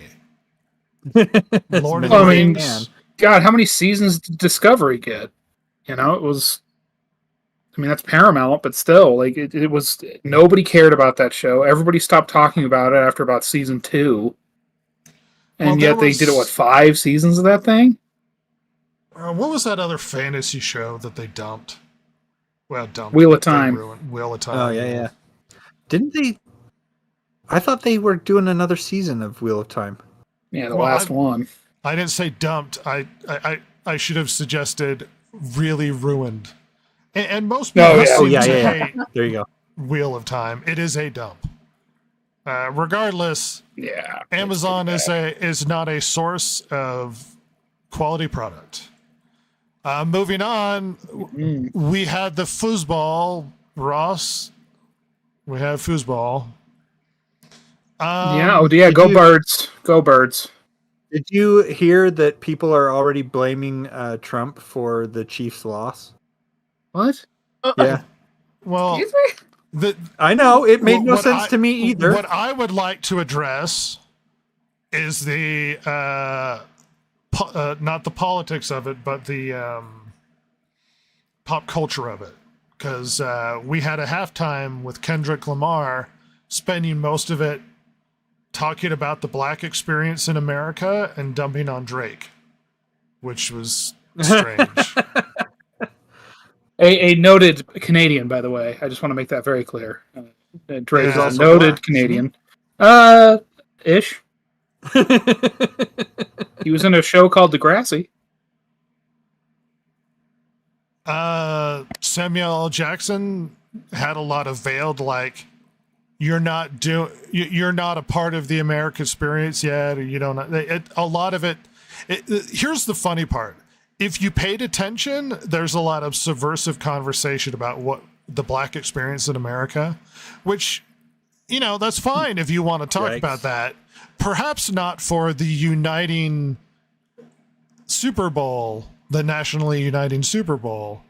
Lord of the I mean, Rings. God, how many seasons did Discovery get? You know, it was. I mean, that's Paramount, but still, like it was. Nobody cared about that show. Everybody stopped talking about it after about season 2, and Well, yet they did it. What, 5 seasons of that thing? What was that other fantasy show that they dumped? Well, dumped. Wheel of they Time. ruined. Wheel of Time. Oh yeah. Didn't they? I thought they were doing another season of Wheel of Time. Yeah, the Well, last one. I didn't say dumped. I should have suggested really ruined. And most people Oh, yeah. seem Oh, yeah, to yeah, hate There you go. Wheel of Time. It is a dump. Regardless, Yeah, Amazon it's is not a source of quality product. Moving on, we had the foosball, Ross. We had foosball. yeah. did Go you- Birds. Go Birds. Did you hear that people are already blaming Trump for the Chiefs' loss? What? Yeah, Well, Excuse me? the I know. It made no what sense I- to me either. What I would like to address is the not the politics of it, but the pop culture of it. Because we had a halftime with Kendrick Lamar spending most of it talking about the black experience in America and dumping on Drake, which was strange. A noted Canadian, by the way. I just want to make that very clear. Drake is Yeah. a Also noted black, Canadian. Ish. He was in a show called Degrassi. Samuel L. Jackson had a lot of veiled like you're not a part of the American experience yet, or you don't know. A lot of it. Here's the funny part: if you paid attention, there's a lot of subversive conversation about what the black experience in America, which that's fine if you want to talk Yikes. about that. Perhaps not for the uniting Super Bowl, the nationally uniting Super Bowl.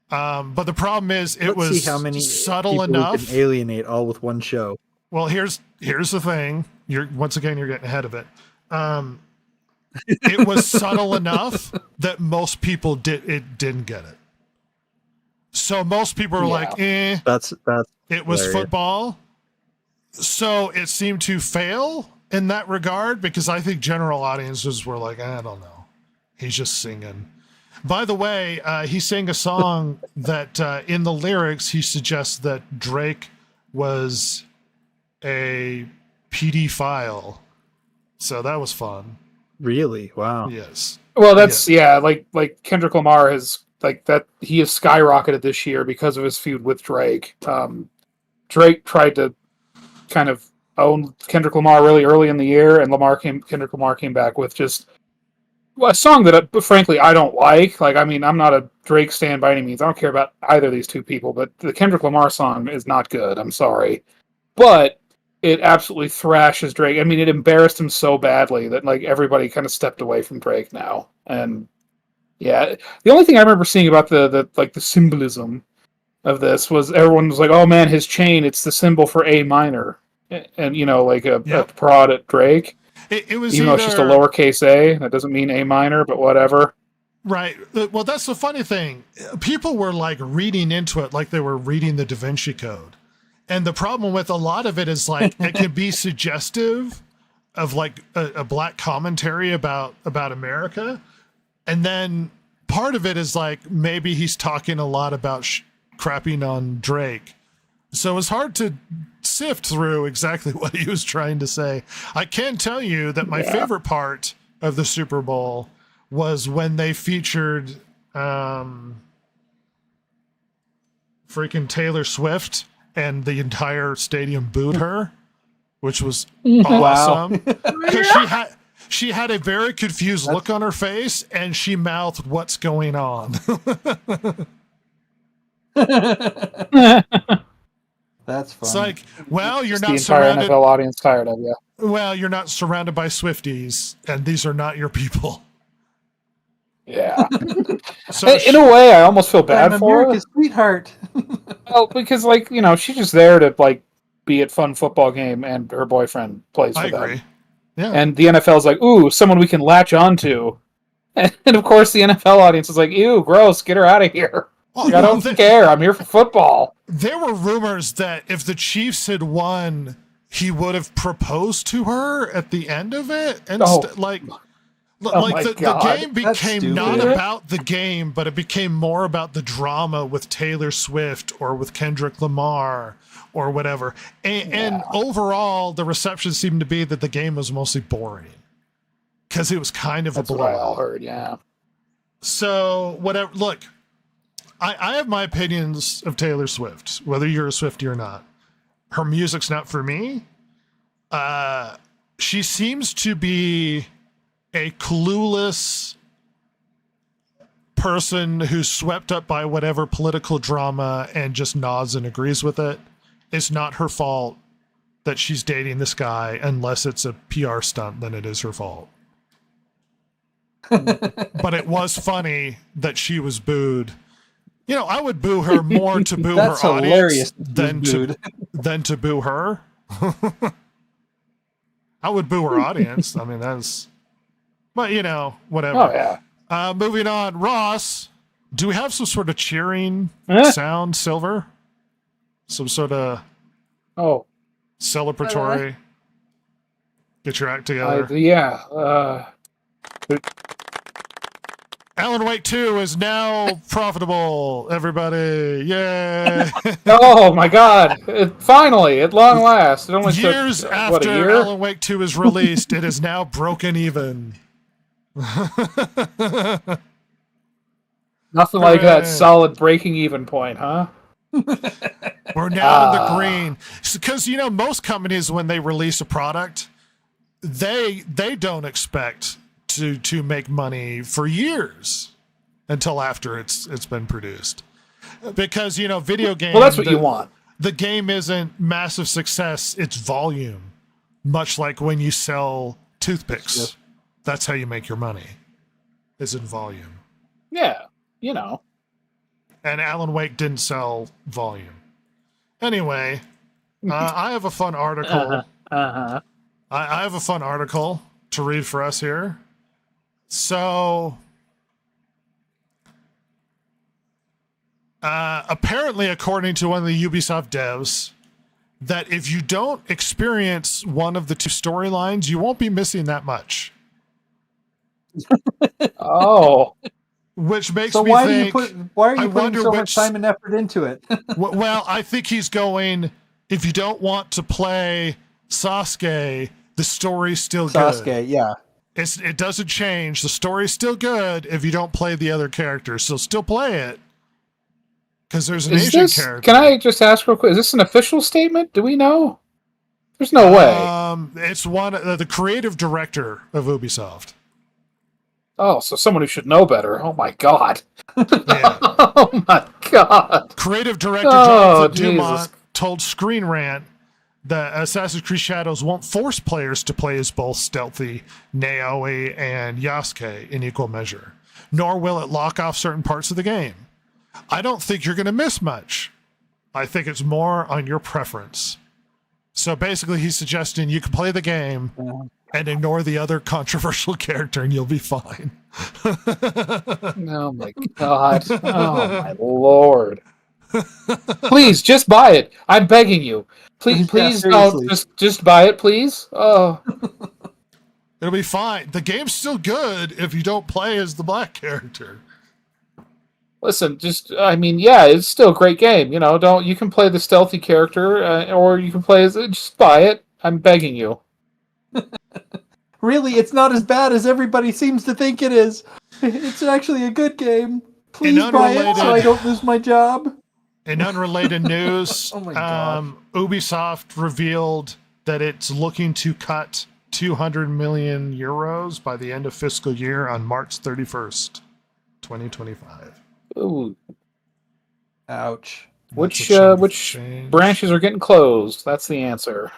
But the problem is it Let's was see how many subtle people we enough. can alienate all with one show. Well, here's the thing. You're getting ahead of it. It was subtle enough that most people didn't get it. So most people were like, That's it was hilarious. football. So it seemed to fail in that regard because I think general audiences were like, I don't know. He's just singing. By the way, he sang a song that in the lyrics, he suggests that Drake was a PD file. So that was fun. Really wow. Yes. Well, that's like Kendrick Lamar has like that. He has skyrocketed this year because of his feud with Drake. Drake tried to kind of own Kendrick Lamar really early in the year, and Kendrick Lamar came back with just a song that, frankly, I don't like. Like, I mean, I'm not a Drake stan by any means. I don't care about either of these two people, but the Kendrick Lamar song is not good. I'm sorry, but it absolutely thrashes Drake. I mean, it embarrassed him so badly that like everybody kind of stepped away from Drake now. And yeah, the only thing I remember seeing about the symbolism of this was everyone was like, "Oh man, his chain, it's the symbol for A minor," and like a prod at Drake. It was Even though it's just a lowercase a, that doesn't mean A minor, but whatever. Right. Well, that's the funny thing. People were like reading into it like they were reading the Da Vinci Code. And the problem with a lot of it is like it can be suggestive of like a black commentary about America. And then part of it is like maybe he's talking a lot about crapping on Drake. So it's hard to sift through exactly what he was trying to say. I can tell you that my favorite part of the Super Bowl was when they featured freaking Taylor Swift and the entire stadium booed her. which was Wow. awesome. Because she had a very confused look on her face, and she mouthed, "What's going on?" That's fun. It's like, well, you're Just the not entire surrounded. NFL audience tired of you. Well, you're not surrounded by Swifties, and these are not your people. Yeah. So In a way, I almost feel bad I'm for her. America's sweetheart. Well, because she's just there to be at fun football game, and her boyfriend plays for I them. agree. Yeah. And the NFL's like, ooh, someone we can latch onto. And of course, the NFL audience is like, ew, gross, get her out of here. Well, I don't care. I'm here for football. There were rumors that if the Chiefs had won, he would have proposed to her at the end of it, and Oh. like my the God. game That's became not stupid. about the game, but it became more about the drama with Taylor Swift or with Kendrick Lamar or whatever. And overall, the reception seemed to be that the game was mostly boring because it was kind of That's a what I all blowout. heard, yeah. So whatever. Look, I have my opinions of Taylor Swift, whether you're a Swiftie or not. Her music's not for me. She seems to be a clueless person who's swept up by whatever political drama and just nods and agrees with it. It's not her fault that she's dating this guy unless it's a PR stunt, then it is her fault. But it was funny that she was booed. You know, I would boo her more to boo That's her audience hilarious. than to boo her. I would boo her audience. I mean, but whatever. Oh, yeah. Moving on, Ross, do we have some sort of cheering sound, Silver? Some sort of Oh, celebratory? Get your act together. yeah. Alan Wake 2 is now profitable, everybody. Yay! Oh, my God. Finally, at long last. It only Years took, after a year? Alan Wake 2 is released, it is now broken even. Nothing like that Hooray. solid breaking even point, huh? We're now in the green. Because, most companies, when they release a product, they don't expect to make money for years until after it's been produced. Because, video games... Well, that's what you want. The game isn't massive success, it's volume. Much like when you sell toothpicks. Yep. That's how you make your money, is in volume. Yeah, And Alan Wake didn't sell volume. Anyway, I have a fun article. Uh-huh. I have a fun article to read for us here. So, apparently, according to one of the Ubisoft devs, that if you don't experience one of the two storylines, you won't be missing that much. Oh. Which makes So me why think... are I you putting wonder so which- much time and effort into it? Well, I think he's going, if you don't want to play Sasuke, the story's still good. Sasuke, yeah. It doesn't change. The story's still good if you don't play the other characters. So still play it. Because there's an Asian character. Can I just ask real quick, is this an official statement? Do we know? There's no way. It's the creative director of Ubisoft. Oh, so someone who should know better. Oh my God. Yeah. Oh my God. Creative director Oh, Jonathan Dumont Jesus. told Screen Rant that Assassin's Creed Shadows won't force players to play as both stealthy Naoi and Yasuke in equal measure, nor will it lock off certain parts of the game. I don't think you're going to miss much. I think it's more on your preference. So basically, he's suggesting you can play the game and ignore the other controversial character and you'll be fine. Oh my God. Oh my Lord. Please, just buy it. I'm begging you. Please, Yeah, please don't seriously. just buy it, please. Oh. It'll be fine. The game's still good if you don't play as the black character. Listen, yeah, it's still a great game. You can play the stealthy character, or you can play just buy it. I'm begging you. Really, it's not as bad as everybody seems to think it is. It's actually a good game. Please buy it so I don't lose my job. In unrelated news, Oh my God. Ubisoft revealed that it's looking to cut 200 million euros by the end of fiscal year on March 31st, 2025. Ooh. Ouch. Which That's a chunk of which change. branches are getting closed? That's the answer.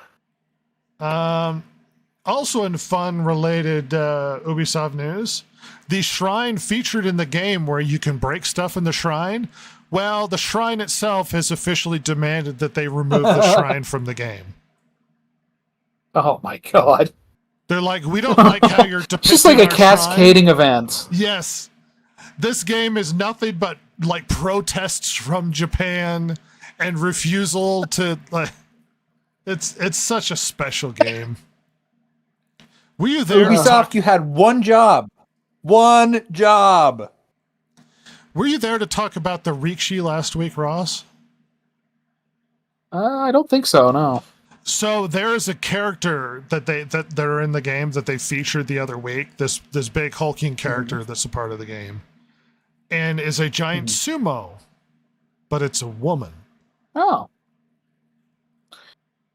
Also in fun-related Ubisoft news, the shrine featured in the game where you can break stuff in the shrine, well, the shrine itself has officially demanded that they remove the shrine from the game. Oh my god. They're like, we don't like how you're depicting It's just like a our cascading shrine. event. Yes. This game is nothing but like protests from Japan and refusal to like it's such a special game. Were you there? Ubisoft, you had one job. One job. Were you there to talk about the Rikshi last week, Ross? I don't think so, no. So there is a character that are in the game that they featured the other week. This big hulking character that's a part of the game, and is a giant sumo, but it's a woman. Oh.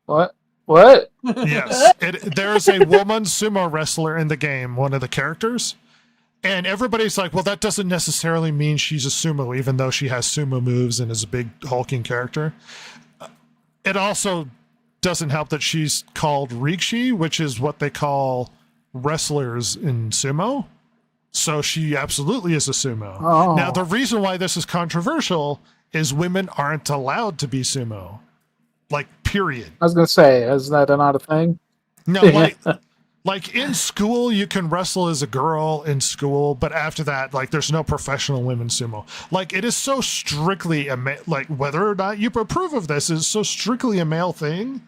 What? Yes, there is a woman sumo wrestler in the game, one of the characters, and everybody's like, well, that doesn't necessarily mean she's a sumo, even though she has sumo moves and is a big hulking character. It also doesn't help that she's called Rikshi, which is what they call wrestlers in sumo. So she absolutely is a sumo. Oh. Now, the reason why this is controversial is women aren't allowed to be sumo. Like, period. I was gonna say, is that not a thing? No, like in school, you can wrestle as a girl in school, but after that, like, there's no professional women sumo. Like, it is so strictly like, whether or not you approve of this is so strictly a male thing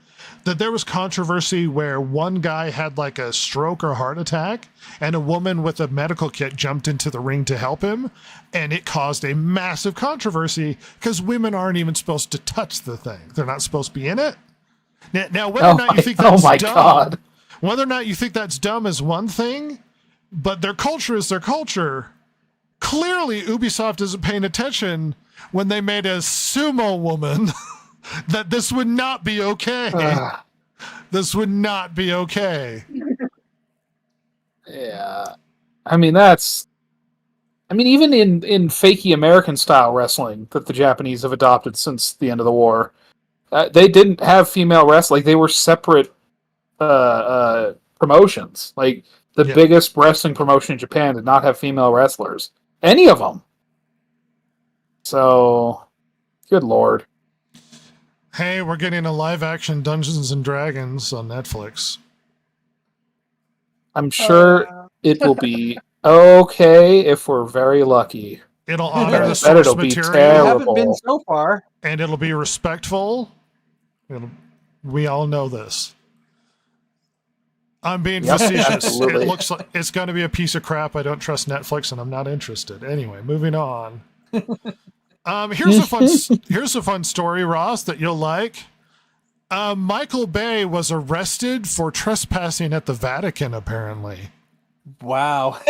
that there was controversy where one guy had like a stroke or heart attack, and a woman with a medical kit jumped into the ring to help him, and it caused a massive controversy because women aren't even supposed to touch the thing; they're not supposed to be in it. Now, whether or not you think that's dumb, God. whether or not you think that's dumb is one thing, but their culture is their culture. Clearly, Ubisoft isn't paying attention when they made a sumo woman that this would not be okay. This would not be okay. Yeah. I mean, even in fakey American style wrestling that the Japanese have adopted since the end of the war, they didn't have female wrestling. They were separate promotions. Like, the biggest wrestling promotion in Japan did not have female wrestlers. Any of them. So, good lord. Hey, we're getting a live action Dungeons and Dragons on Netflix. I'm sure it will be okay if we're very lucky. It'll honor the Bet source it'll be material, terrible. Haven't been so far. and it'll be respectful. We all know this. I'm being facetious. Absolutely. It looks like it's going to be a piece of crap. I don't trust Netflix, and I'm not interested. Anyway, moving on. Here's a fun story, Ross, that you'll like. Michael Bay was arrested for trespassing at the Vatican, apparently. Wow.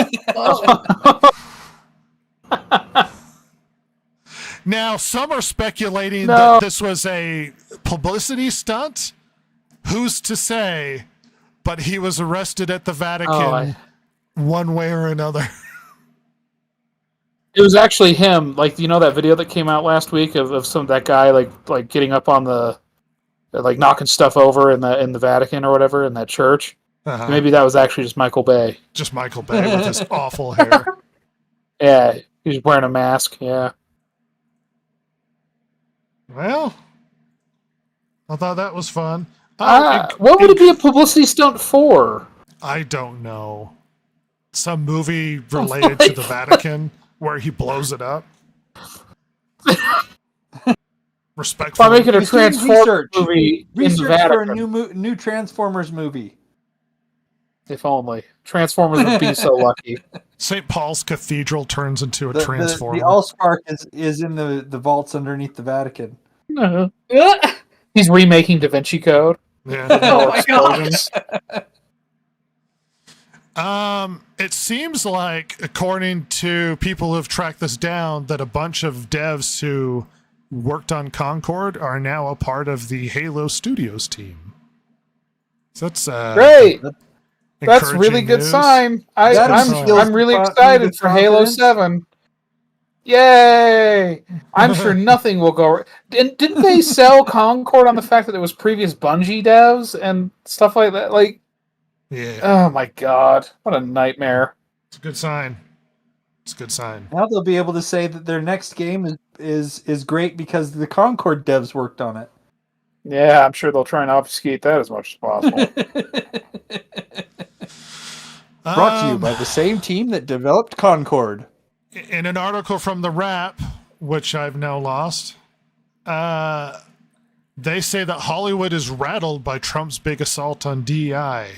Now, some are speculating that this was a publicity stunt. Who's to say? But he was arrested at the Vatican one way or another. It was actually him. Like, you know that video that came out last week of that guy like getting up on the like knocking stuff over in the Vatican or whatever in that church. Uh-huh. Maybe that was actually just Michael Bay. Just Michael Bay with his awful hair. Yeah, he's wearing a mask. Yeah. Well, I thought that was fun. What would it be a publicity stunt for? I don't know. Some movie related to the Vatican where he blows it up. Respectfully. By making a Transformers movie in the Research for a Vatican. new Transformers movie. If only. Transformers would be so lucky. St. Paul's Cathedral turns into a The transformer. Allspark is in the vaults underneath the Vatican. He's remaking Da Vinci Code. Yeah. Oh my god. It seems like, according to people who have tracked this down, that a bunch of devs who worked on Concord are now a part of the Halo Studios team. So that's Great. That's encouraging really good news. sign. That I'm really instills excited for Halo confidence. 7. Yay! I'm sure nothing will go. Didn't they sell Concord on the fact that it was previous Bungie devs and stuff like that? Like, Yeah, oh my god, what a nightmare! it's a good sign. It's a good sign. Now they'll be able to say that their next game is great because the Concord devs worked on it. Yeah, I'm sure they'll try and obfuscate that as much as possible. Brought to you by the same team that developed Concord. In an article from The Wrap, which I've now lost, they say that Hollywood is rattled by Trump's big assault on DEI.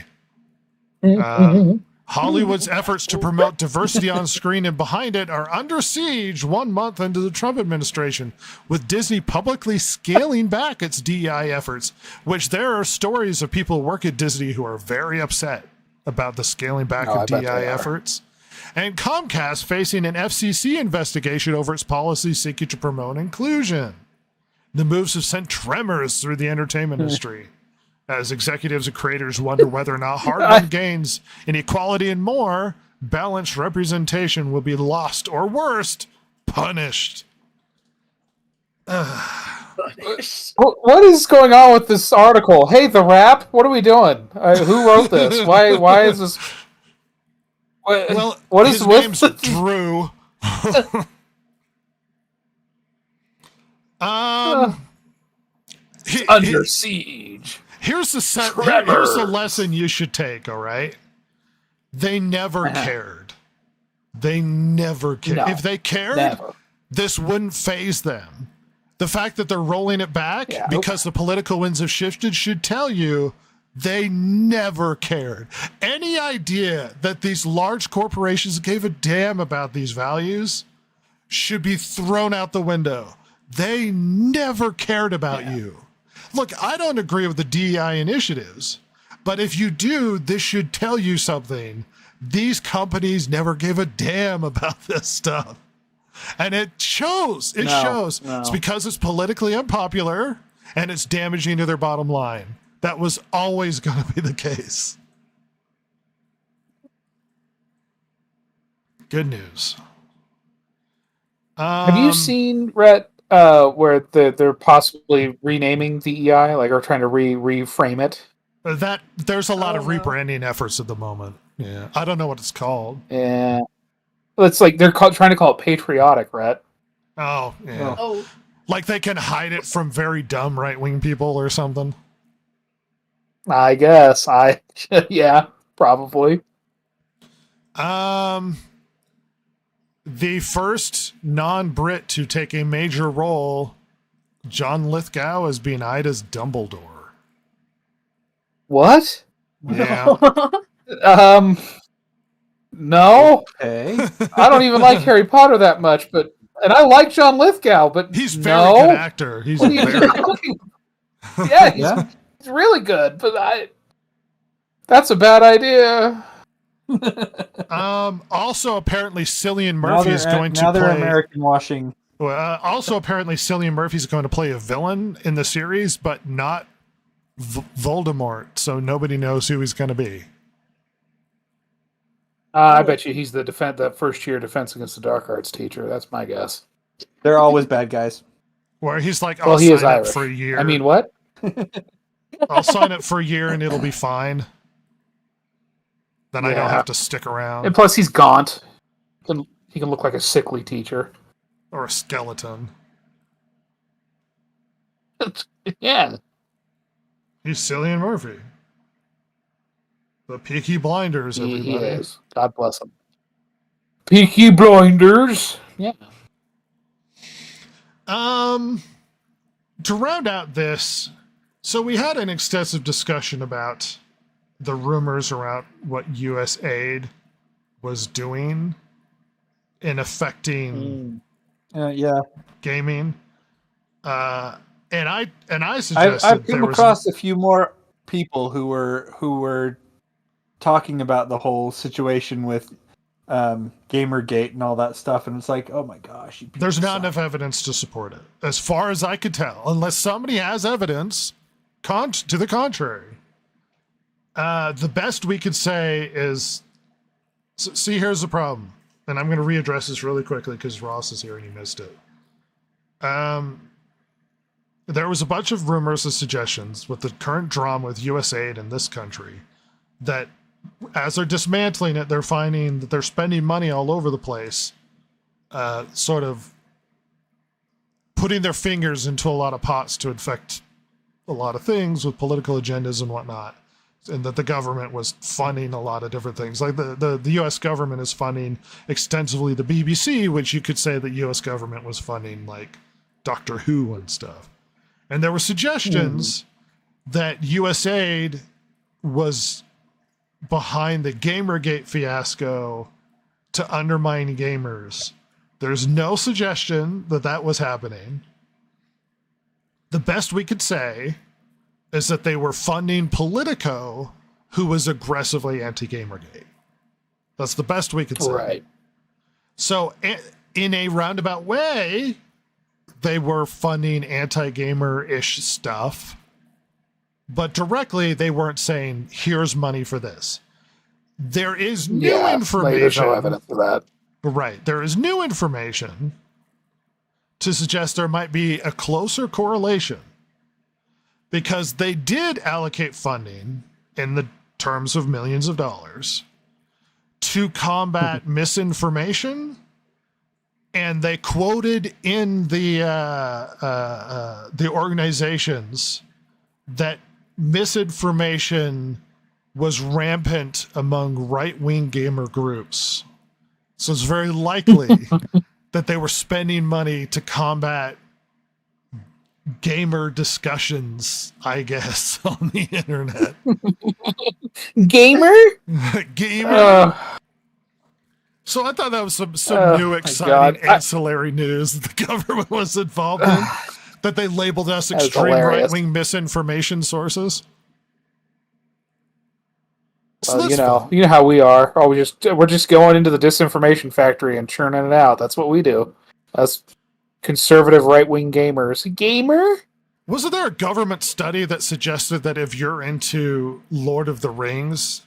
Hollywood's efforts to promote diversity on screen and behind it are under siege 1 month into the Trump administration, with Disney publicly scaling back its DEI efforts, which there are stories of people who work at Disney who are very upset about the scaling back of DEI efforts. And Comcast facing an FCC investigation over its policy seeking to promote inclusion. The moves have sent tremors through the entertainment industry, as executives and creators wonder whether or not hard-won gains in equality and more balanced representation will be lost or, worst, punished. What is going on with this article? Hey, The Wrap, what are we doing? Who wrote this? Why is this? What is his name's Drew. Under siege. Here's the lesson you should take, all right? They never cared. They never cared. No, if they cared, never. This wouldn't faze them. The fact that they're rolling it back because the political winds have shifted should tell you they never cared. Any idea that these large corporations gave a damn about these values should be thrown out the window. They never cared about you. Look, I don't agree with the DEI initiatives, but if you do, this should tell you something. These companies never gave a damn about this stuff. And it shows. It shows. No. It's because it's politically unpopular and it's damaging to their bottom line. That was always going to be the case. Good news. Have you seen, Rhett, where they're possibly renaming DEI, like, or trying to reframe it? That there's a lot of rebranding efforts at the moment. Yeah, I don't know what it's called. Yeah, it's like they're trying to call it patriotic, Rhett. Oh, yeah. Oh. Like they can hide it from very dumb right-wing people or something. I guess. Yeah, probably. The first non-Brit to take a major role, John Lithgow, is being eyed as Dumbledore. What? Yeah. No. Okay. I don't even like Harry Potter that much, and I like John Lithgow, but he's a very good actor. He's very yeah, he's really good, but that's a bad idea. Also, apparently, Cillian Murphy is going to play American washing. Also, apparently, Cillian Murphy is going to play a villain in the series, but not Voldemort. So nobody knows who he's going to be. I bet you he's the first-year Defense Against the Dark Arts teacher. That's my guess. They're always bad guys. Where he's like, well, he is sign Irish. up for a year. I mean, what? I'll sign up for a year and it'll be fine. Then I don't have to stick around. And plus, he's gaunt. He can look like a sickly teacher. Or a skeleton. Yeah. He's Cillian Murphy. The Peaky Blinders, everybody. He is. God bless him. Peaky Blinders. Yeah. To round out this, so we had an extensive discussion about the rumors around what U.S. aid was doing in affecting gaming. And I suggested I've come across a few more people who were talking about the whole situation with Gamergate and all that stuff, and it's like, oh my gosh, there's not enough evidence to support it, as far as I could tell, unless somebody has evidence to the contrary. The best we could say is, see, here's the problem, and I'm going to readdress this really quickly because Ross is here and he missed it. There was a bunch of rumors and suggestions with the current drama with USAID in this country that as they're dismantling it, they're finding that they're spending money all over the place, sort of putting their fingers into a lot of pots to affect a lot of things with political agendas and whatnot. And that the government was funding a lot of different things. Like the US government is funding extensively the BBC, which you could say the US government was funding like Doctor Who and stuff. And there were suggestions that USAID was behind the Gamergate fiasco to undermine gamers. There's no suggestion that that was happening. The best we could say is that they were funding Politico, who was aggressively anti-Gamergate. That's the best we could say. Right. So in a roundabout way, they were funding anti-gamer-ish stuff, but directly they weren't saying, here's money for this. There is new information. There's no evidence of that. Right. There is new information to suggest there might be a closer correlation, because they did allocate funding in the terms of millions of dollars to combat misinformation. And they quoted in the organizations that misinformation was rampant among right-wing gamer groups. So it's very likely that they were spending money to combat gamer discussions, I guess, on the internet. Gamer? Gamer? So I thought that was some new exciting ancillary news that the government was involved in, that they labeled us extreme right-wing misinformation sources. So you know how we are. Oh, we're just going into the disinformation factory and churning it out. That's what we do. Us conservative right-wing gamers. Gamer? Wasn't there a government study that suggested that if you're into Lord of the Rings,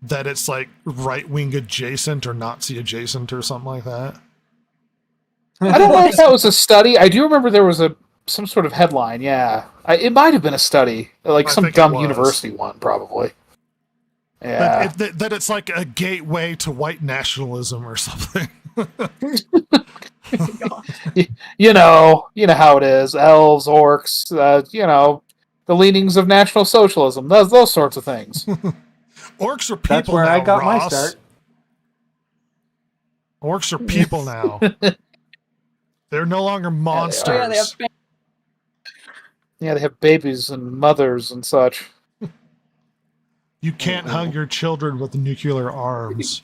that it's like right-wing adjacent or Nazi adjacent or something like that? I don't know if that was a study. I do remember there was some sort of headline. Yeah, it might have been a study, like some dumb university one, probably. Yeah, that it's like a gateway to white nationalism or something. you know how it is. Elves, orcs, the leanings of National Socialism. Those sorts of things. Orcs are people. That's where now, I got Ross. my start. Orcs are people now. They're no longer monsters. They have babies and mothers and such. You can't hug your children with nuclear arms.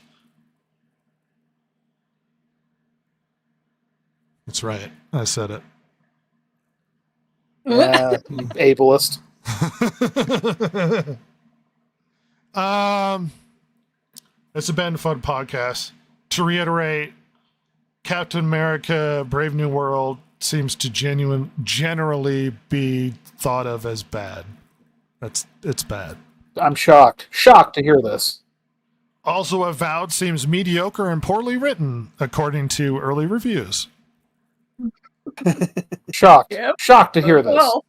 That's right. I said it. Yeah, ableist. It's a been fun podcast. To reiterate, Captain America: Brave New World seems to generally be thought of as bad. It's bad. I'm shocked to hear this. Also, Avowed seems mediocre and poorly written, according to early reviews. Shocked to hear this. Well.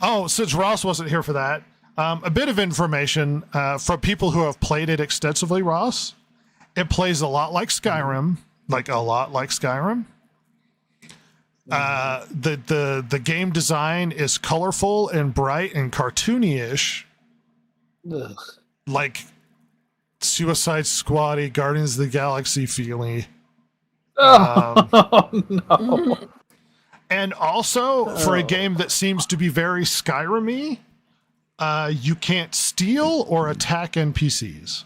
Oh, since Ross wasn't here for that, a bit of information from people who have played it extensively, Ross. It plays a lot like Skyrim, The game design is colorful and bright and cartoony-ish. Ugh. Like Suicide Squad-y, Guardians of the Galaxy feeling. Oh, no. And also, for a game that seems to be very Skyrim-y, you can't steal or attack NPCs.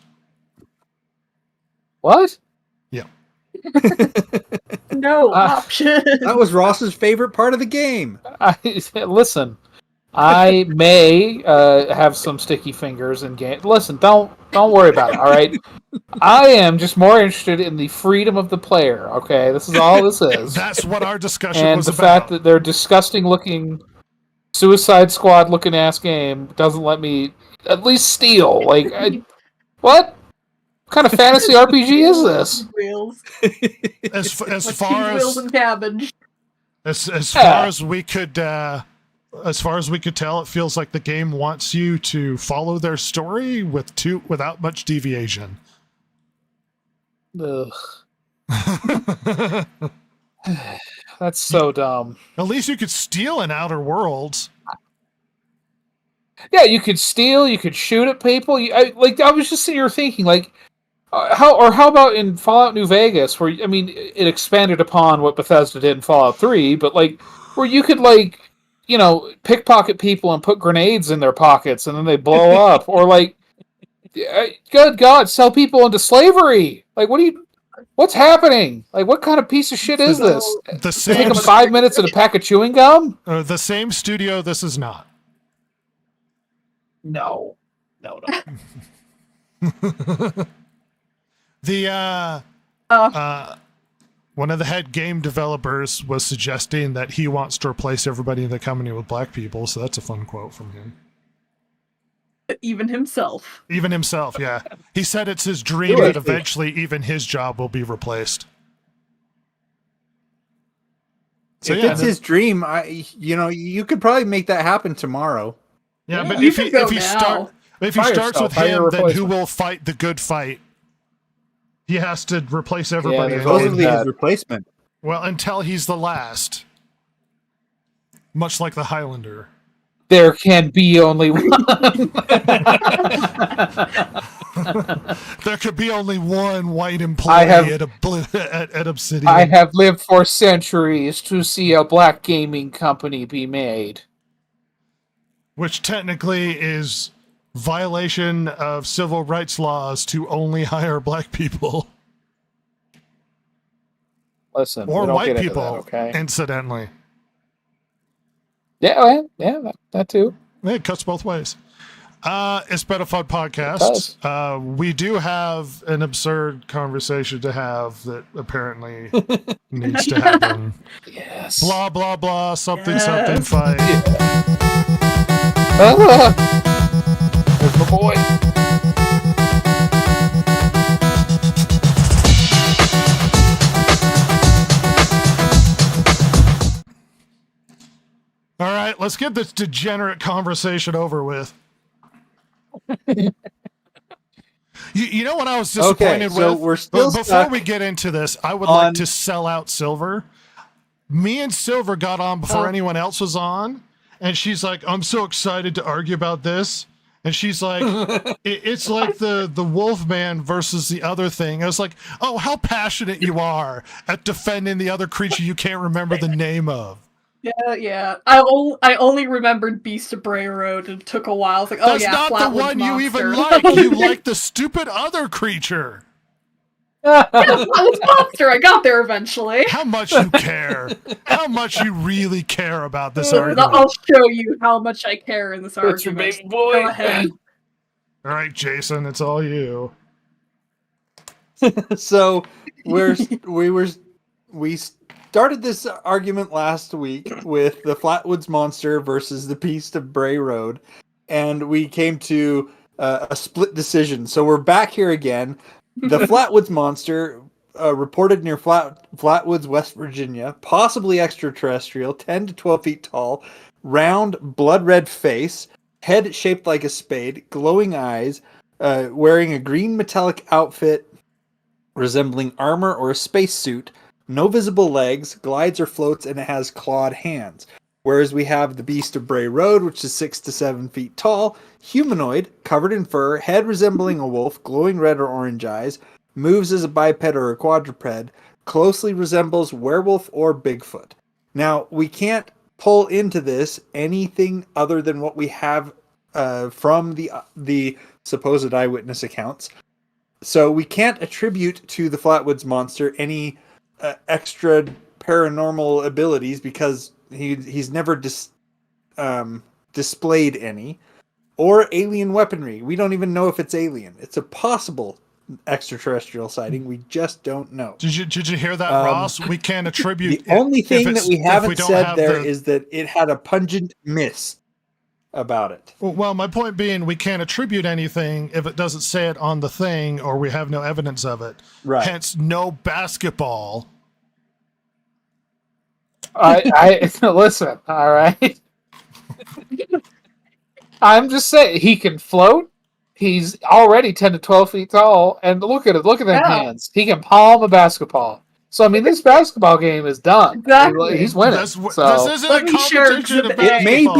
What? Yeah. No option. That was Ross's favorite part of the game. Listen, I may have some sticky fingers in game. Listen, don't worry about it. All right, I am just more interested in the freedom of the player. Okay, this is all this is. That's what our discussion and was the about. fact that they're disgusting looking. Suicide Squad looking ass game doesn't let me at least steal. Like, what kind of fantasy RPG is this? Wheels. As Like far cheese wheels as and cabbage. as Yeah. far as we could as far as we could tell, it feels like the game wants you to follow their story without much deviation. Ugh. That's so dumb. At least you could steal in Outer Worlds. Yeah, you could steal, you could shoot at people. I was just sitting here thinking, like, how about in Fallout New Vegas, where I mean, it expanded upon what Bethesda did in Fallout 3, but like, where you could pickpocket people and put grenades in their pockets and then they blow up, or like, good God, sell people into slavery. Like, what's happening? Like, what kind of piece of shit is this? The Take same them 5 minutes and a pack of chewing gum? the same studio this is not. No. The one of the head game developers was suggesting that he wants to replace everybody in the company with black people, so that's a fun quote from him. Even himself. Even himself, yeah. He said it's his dream that eventually even his job will be replaced. So If it's his dream, you could probably make that happen tomorrow. Yeah, but You if can he go if he now. Fire starts yourself, with hire him, your then who replacement. will fight the good fight? He has to replace everybody. there's in always game. Supposedly his that. replacement. Well, until he's the last. Much like the Highlander. There can be only one. There could be only one white employee at Obsidian. I have lived for centuries to see a black gaming company be made. Which technically is violation of civil rights laws to only hire black people. Listen, we Or don't white get into people, that, okay? incidentally. Yeah, that too. It cuts both ways. It's been a fun It podcast. We do have an absurd conversation to have that apparently needs to happen. Yes. Blah, blah, blah, something, Yes. something, fight. There's my boy. All right, let's get this degenerate conversation over with. You know what I was disappointed so with? we're still Before stuck we get into this, I would on- like to sell out Silver. Me and Silver got on before anyone else was on, and she's like, I'm so excited to argue about this. And she's like, it's like the Wolfman versus the other thing. I was like, oh, how passionate you are at defending the other creature you can't remember the name of. Yeah. I only remembered Beast of Bray Road and it took a while. It's like, oh That's yeah, not the Flatwoods one you Monster. even like. You like the stupid other creature. Yeah, Flatwoods Monster. I got there eventually. How much you care. How much you really care about this argument. I'll show you how much I care in this That's your argument. baby boy. Go ahead. All right, Jason, it's all you. So we started this argument last week with the Flatwoods Monster versus the Beast of Bray Road, and we came to a split decision. So we're back here again. The Flatwoods Monster, reported near Flatwoods, West Virginia, possibly extraterrestrial, 10 to 12 feet tall, round, blood red face, head shaped like a spade, glowing eyes, wearing a green metallic outfit resembling armor or a spacesuit, no visible legs, glides or floats, and it has clawed hands. Whereas we have the Beast of Bray Road, which is 6 to 7 feet tall, humanoid, covered in fur, head resembling a wolf, glowing red or orange eyes, moves as a biped or a quadruped, closely resembles werewolf or Bigfoot. Now, we can't pull into this anything other than what we have from the supposed eyewitness accounts. So we can't attribute to the Flatwoods Monster any extra paranormal abilities because he's never displayed any, or alien weaponry. We don't even know if it's alien. It's a possible extraterrestrial sighting. We just don't know. Did you hear that, Ross? We can't attribute. The only thing that we haven't don't said have there is that it had a pungent miss about it. Well, my point being, we can't attribute anything if it doesn't say it on the thing or we have no evidence of it. Right. Hence, no basketball. I listen. All right. I'm just saying he can float. He's already 10 to 12 feet tall, and look at it. Look at them hands. He can palm a basketball. So I mean, this basketball game is done. Exactly. He's winning. This isn't Let a me share competition of Exhibit A. basketball.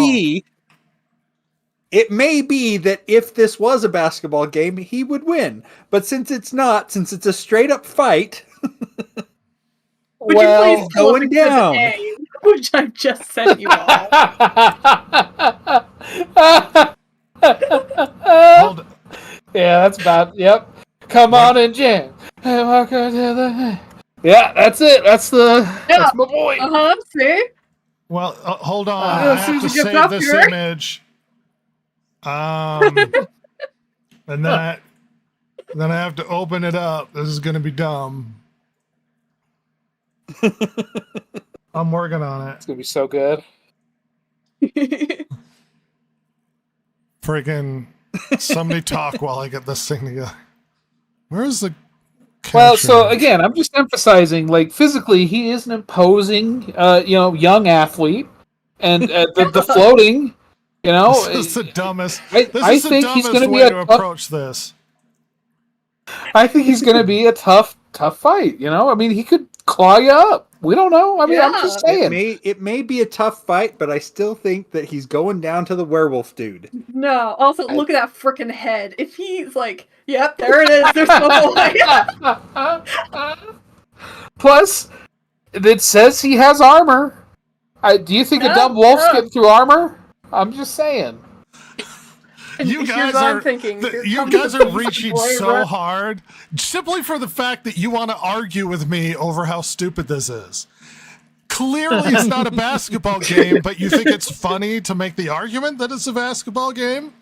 It may be that if this was a basketball game, he would win. But since it's not, since it's a straight up fight, Would Well, you please pull up going Exhibit down. A, which I just sent you all. Hold, Yeah, that's about. Yep. Come on and jam. Hey, welcome to the. Yeah, that's it. That's my boy. See? well, hold on. As I soon have as to it gets save up this here. image. And then I have to open it up. This is going to be dumb. I'm working on it. It's gonna be so good. Friggin' somebody talk while I get this thing together. Where's the Well, capture? so again, I'm just emphasizing, like physically, he is an imposing, young athlete, and the floating, This is the dumbest. I This is the think he's dumbest gonna be way a to tough- approach this. I think he's going to be a tough fight. I mean, he could claw you up. We don't know. I mean, I'm just saying. it may be a tough fight, but I still think that he's going down to the werewolf dude. No, also, look at that frickin' head. If he's like, yep, there it is, there's the boy. Plus, it says he has armor. Do you think a dumb wolf's getting through armor? I'm just saying. You Here's guys what I'm are thinking. Here you comes guys the are reaching boy, so right? hard simply for the fact that you want to argue with me over how stupid this is. Clearly, it's not a basketball game, but you think it's funny to make the argument that it's a basketball game?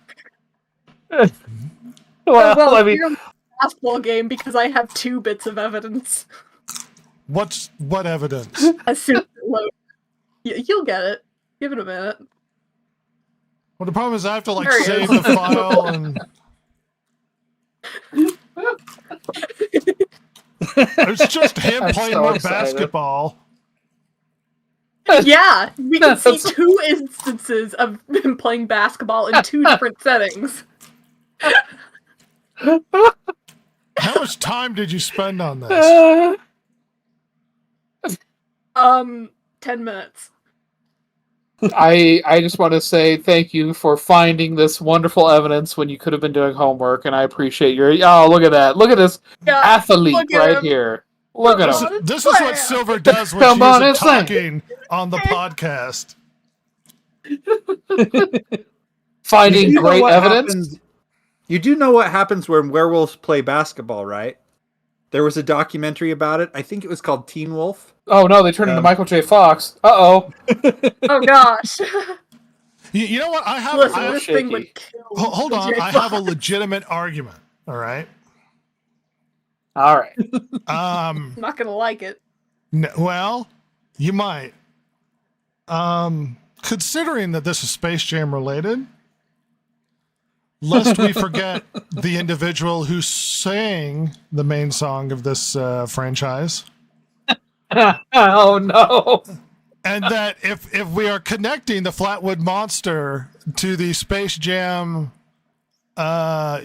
Well, I mean, you're a basketball game because I have 2 bits of evidence. What evidence? As soon as it loads. You'll get it. Give it a minute. Well, the problem is I have to There he save is. the file and it's just him I'm playing so more excited. basketball. Yeah, we can see That's- 2 instances of him playing basketball in 2 different settings. How much time did you spend on this? 10 minutes. I just want to say thank you for finding this wonderful evidence when you could have been doing homework, and I appreciate your. Oh, look at that! Look at this Yeah, athlete look at right him. here. Look at This, him. this is what Silver does when Come she on isn't and sing. talking on the podcast. Finding You do know great what evidence. happens- You do know what happens when werewolves play basketball, right? There was a documentary about it. I think it was called Teen Wolf. Oh no, they turned into Michael J. Fox. Uh-oh. Oh gosh. You know what? I have. Listen, I, this thing shaky. would kill. hold on. J. I have a Fox. legitimate argument. All right. All right. I'm not gonna like it. Well, you might. Considering that this is Space Jam related, lest we forget the individual who sang the main song of this franchise, Oh no. and that if we are connecting the Flatwood Monster to the Space Jam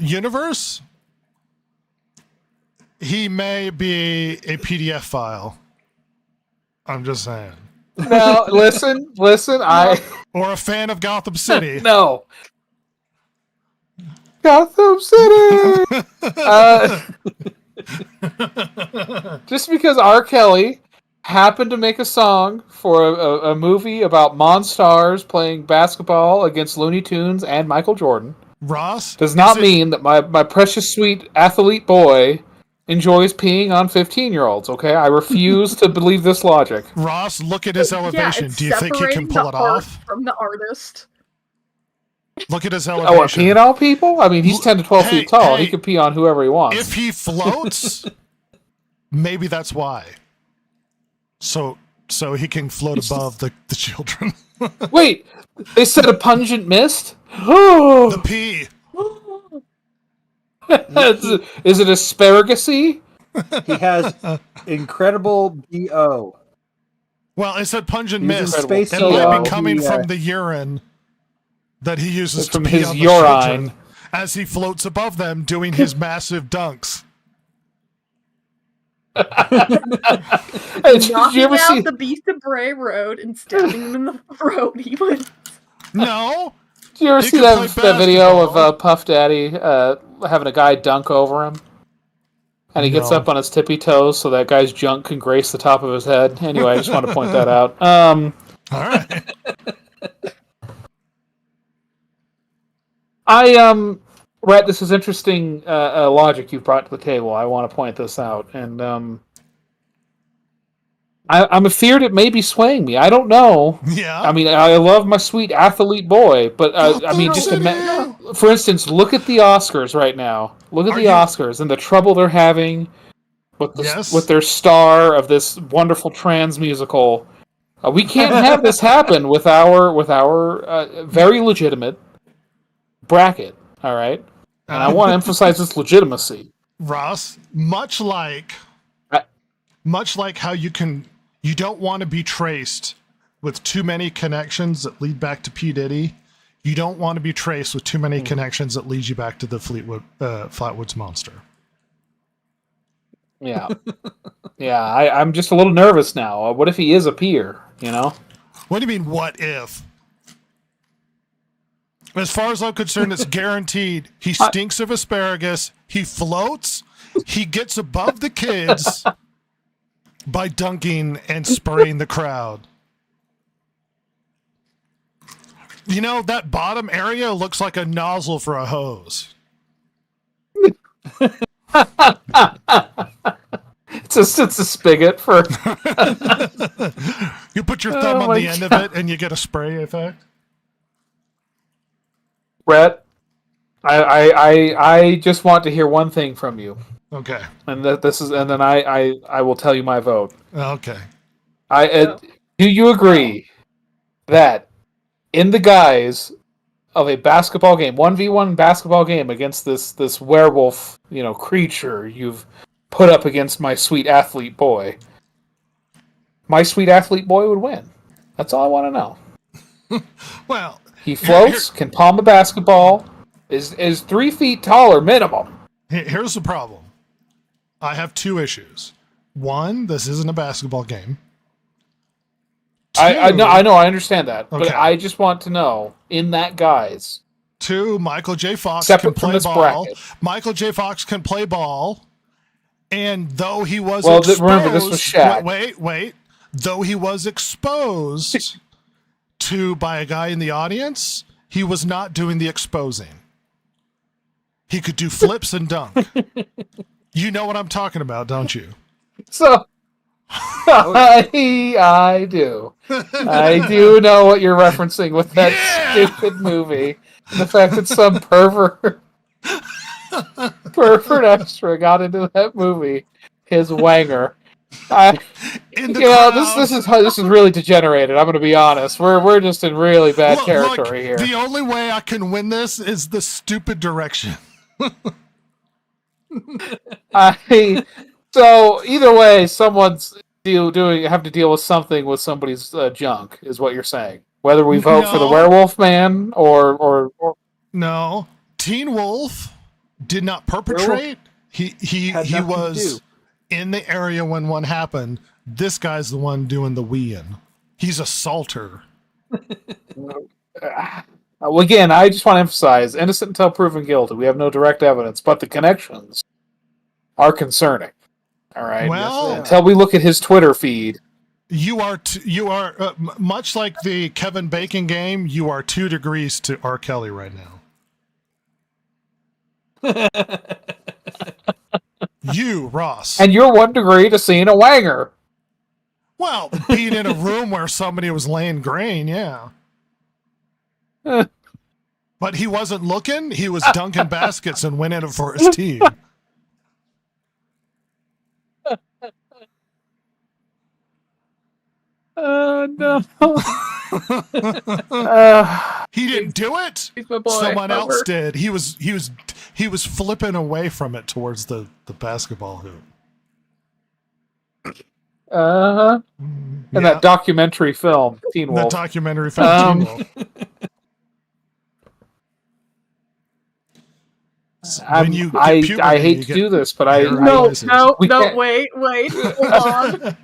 universe, he may be a PDF file. I'm just saying. No, listen. Or a fan of Gotham City. No. Gotham City. Just because R. Kelly happened to make a song for a movie about Monstars playing basketball against Looney Tunes and Michael Jordan Ross does not is it- mean that my precious sweet athlete boy enjoys peeing on 15-year-olds, okay? I refuse to believe this logic. Ross, look at his elevation. Yeah, it's Do you think he can separating pull the it art off? from the artist? Look at his Oh, what, elevation. peeing on people? I mean, he's 10 to 12 feet tall. He can pee on whoever he wants. If he floats, maybe that's why. So he can float above the children. Wait, they said a pungent mist? Oh, The pee. is it asparagus-y? He has incredible BO. Well, it said pungent He's in mist. space It so might long, be coming he, from the urine that he uses From to pee his on the urine. children as he floats above them doing his massive dunks. Did you Knocking ever out see? the Beast of Bray Road and stabbing him in the throat. He went. No. Did you ever He see can play that video of basketball. Puff Daddy having a guy dunk over him? And he gets No. up on his tippy toes so that guy's junk can grace the top of his head. Anyway, I just want to point that out. All right. Rhett, this is interesting logic you've brought to the table. I want to point this out. And I'm afeared it may be swaying me. I don't know. Yeah. I mean, I love my sweet athlete boy, but I mean, just for instance, look at the Oscars right now. Look at the Oscars and the trouble they're having with their star of this wonderful trans musical. We can't have this happen with our very legitimate bracket. All right, and I want to emphasize its legitimacy. Ross, much like how you don't want to be traced with too many connections that lead back to P. Diddy. You don't want to be traced with too many connections that lead you back to the Flatwoods Monster. Yeah, yeah. I'm just a little nervous now. What if he is a peer? You know? What do you mean? What if? As far as I'm concerned, it's guaranteed. He stinks of asparagus. He floats. He gets above the kids by dunking and spraying the crowd. You know, that bottom area looks like a nozzle for a hose. It's a spigot for. You put your thumb on the end of it and you get a spray effect. Brett, I just want to hear one thing from you. Okay. And then I will tell you my vote. Okay. Do you agree that in the guise of a basketball game, 1v1 basketball game against this werewolf, creature you've put up against my sweet athlete boy would win? That's all I want to know. Well, he floats, can palm a basketball, is 3 feet taller minimum. Here's the problem. I have two issues. One, this isn't a basketball game. I know, I understand that, Okay. but I just want to know, in that guise. Two, Michael J. Fox Separate can play from this ball. bracket. Michael J. Fox can play ball, and though he was remember, this was Shaq. Wait. Though he was exposed by a guy in the audience, he was not doing the exposing. He could do flips and dunk. You know what I'm talking about, don't you? So, I do. I do know what you're referencing with that stupid movie. And the fact that some pervert extra got into that movie, his wanger. This is really degenerated. I'm going to be honest. We're just in really bad territory here. The only way I can win this is the stupid direction. So either way, someone's have to deal with something with somebody's junk, is what you're saying. Whether we vote for the werewolf man or no, Teen Wolf did not perpetrate. He was in the area when one happened. This guy's the one doing the weeing. He's a salter. Well, again, I just want to emphasize, innocent until proven guilty. We have no direct evidence, but the connections are concerning. All right. Well, until we look at his Twitter feed, you are much like the Kevin Bacon game. You are 2 degrees to R. Kelly right now. You, Ross, and you're 1 degree to seeing a wanger. Well, being in a room where somebody was laying grain, yeah. But But he wasn't looking. He was dunking baskets and winning it for his team. No. He didn't do it. He's my boy. Someone else Robert. did. He was flipping away from it towards the basketball hoop. In that documentary film, Teen The Wolf. documentary film Teen Wolf. When you get I puberty, hate you to get do this, but hair No, rises. no, We no, can't- wait, hold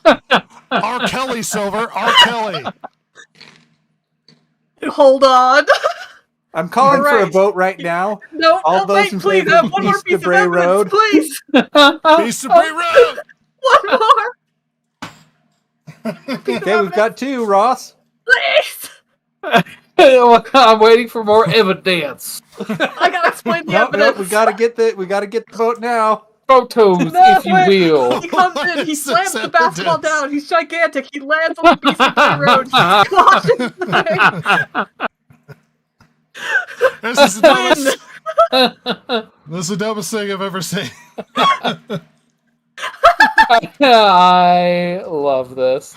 on. R. Kelly, Silver. R. Kelly. Hold on. I'm calling for a Alright. vote right now. No, All no, those wait, in please, favor have of one more East piece of Debray evidence, Road? please. Beast of Bray Road. One more, Okay, we've got 2, Ross. please. I'm waiting for more evidence. I gotta explain the No, evidence. we gotta get the vote now. Photos, No, if you wait. will. He comes in, he This slams is the basketball evidence. down, he's gigantic, he lands on the Beast of Bray Road, he squashes the thing. This is the dumbest. This is the dumbest thing I've ever seen. I love this.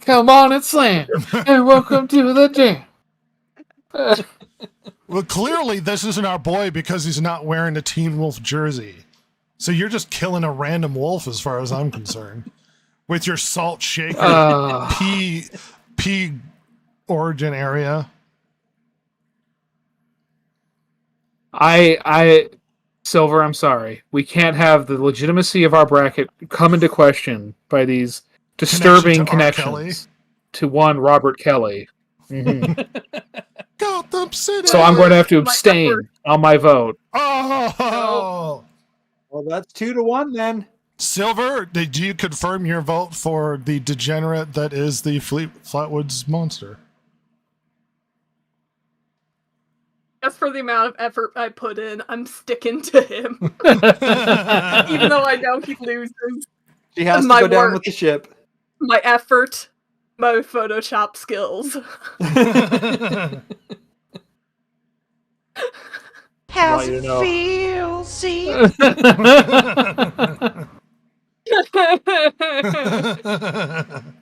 Come on and slam, and welcome to the jam. Well, clearly this isn't our boy because he's not wearing a Teen Wolf jersey. So you're just killing a random wolf, as far as I'm concerned, with your salt shaker pea origin area. Silver, I'm sorry. We can't have the legitimacy of our bracket come into question by these disturbing Connection to R. connections to one Robert Kelly. Mhm. Gotham City. So I'm going to have to My abstain effort. on my vote. Oh, Well, that's 2-1 then. Silver, did you confirm your vote for the degenerate that is the Flatwoods monster? Just for the amount of effort I put in, I'm sticking to him. Even though I know he loses. She has to My go down work. with the ship. My effort, my Photoshop skills. How's it feel, see?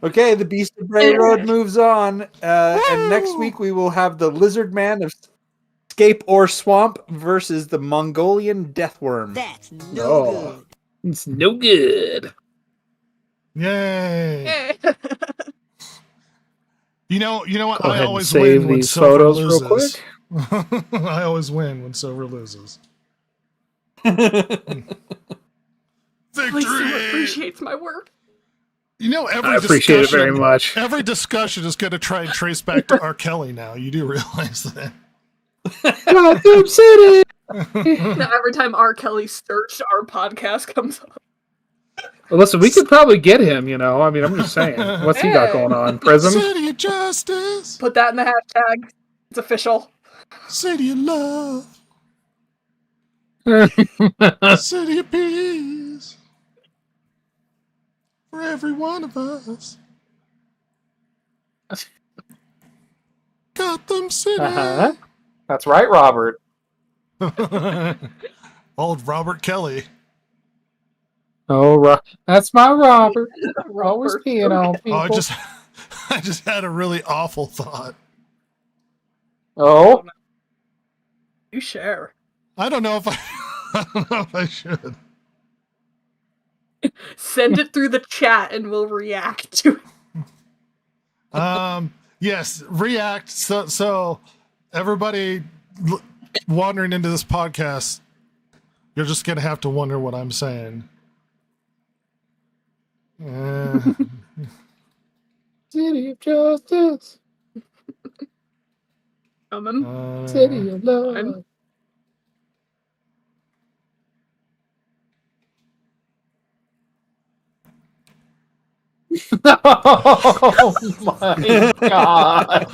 Okay, the Beast of Bray Road moves on. And next week we will have the Lizard Man of Scape or Swamp versus the Mongolian Deathworm. That's no Oh. good. It's no good. Yay! You know what? Go I ahead and always save win when these Silver photos loses. real quick. I always win when Silver loses. Please, Victory! appreciates my work. You know, every I appreciate it very discussion- much. Every discussion is going to try and trace back to R. Kelly now. You do realize that. Gotham City. Now, every time R. Kelly searched, our podcast comes up. Well, listen, we could probably get him. You know, I mean, I'm just saying. What's he got going on? Prism. City of Justice, Put that in the hashtag. It's official. City of Love, City of Peace for every one of us. Gotham City. Uh-huh. That's right, Robert. Old Robert Kelly. Oh, that's my Robert. Always Robert. peeing on people. Oh, I just had a really awful thought. Oh, You share. I don't know if I don't know if I should. Send it through the chat and we'll react to it. Yes, react. So everybody wandering into this podcast, you're just gonna have to wonder what I'm saying. City of Justice, City of Love. I'm- Oh my god.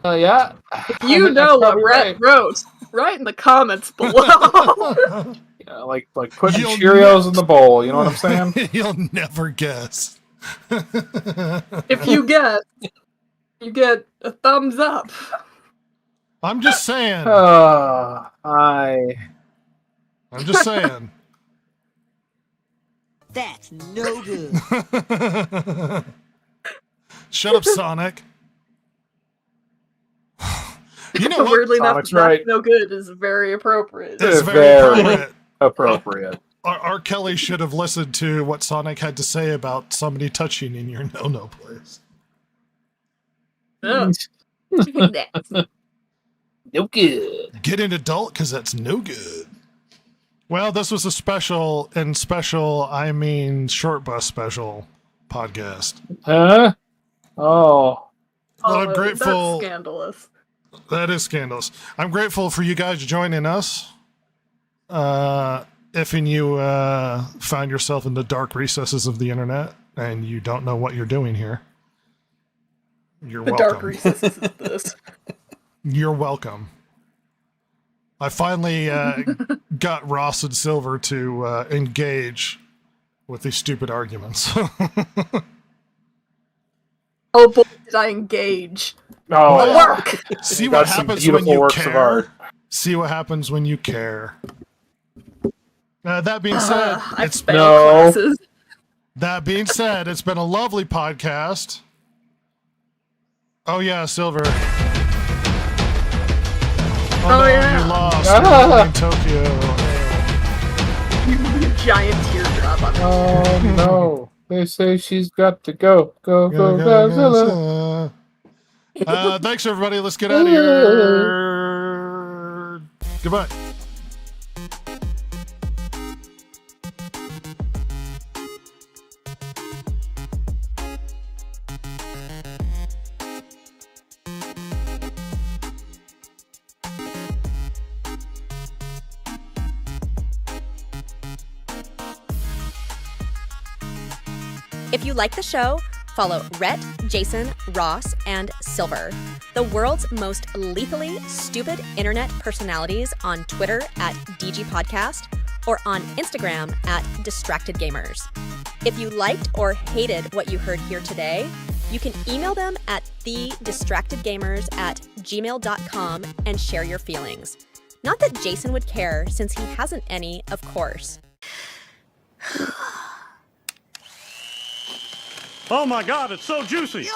Yeah. You I think know that's what probably Rhett wrote. Write in the comments below. like putting You'll Cheerios in the bowl. You know what I'm saying? You'll never guess. If you get a thumbs up. I'm just saying. I'm just saying. That's no good. Shut up, Sonic. You know what? Weirdly enough, Sonic's that's right. no good is very appropriate. It's very appropriate. R. Kelly should have listened to what Sonic had to say about somebody touching in your no place. Oh. No good. Get an adult because that's no good. Well, this was a special, and special, I mean short bus special podcast. Huh? Oh. Well, I'm grateful. That's scandalous. That is scandalous. I'm grateful for you guys joining us. If you find yourself in the dark recesses of the internet and you don't know what you're doing here, you're welcome. Dark recesses of this. You're welcome. I finally got Ross and Silver to engage with these stupid arguments. Oh boy, did I engage. Oh, The work! See what some happens when beautiful you works of care. art. See what happens when you care. That being said, I it's failed classes. that being said, it's been a lovely podcast. Oh yeah, Silver. Oh no, yeah. you lost. Ah. In Tokyo. Giant teardrop on Oh no. They say she's got to go. Go, Godzilla. Thanks everybody. Let's get out of here. Goodbye. If you like the show, follow Rhett, Jason, Ross, and Silver, the world's most lethally stupid internet personalities, on Twitter at DG Podcast or on Instagram at Distracted Gamers. If you liked or hated what you heard here today, you can email them at thedistractedgamers@gmail.com and share your feelings. Not that Jason would care, since he hasn't any, of course. Oh my God, it's so juicy.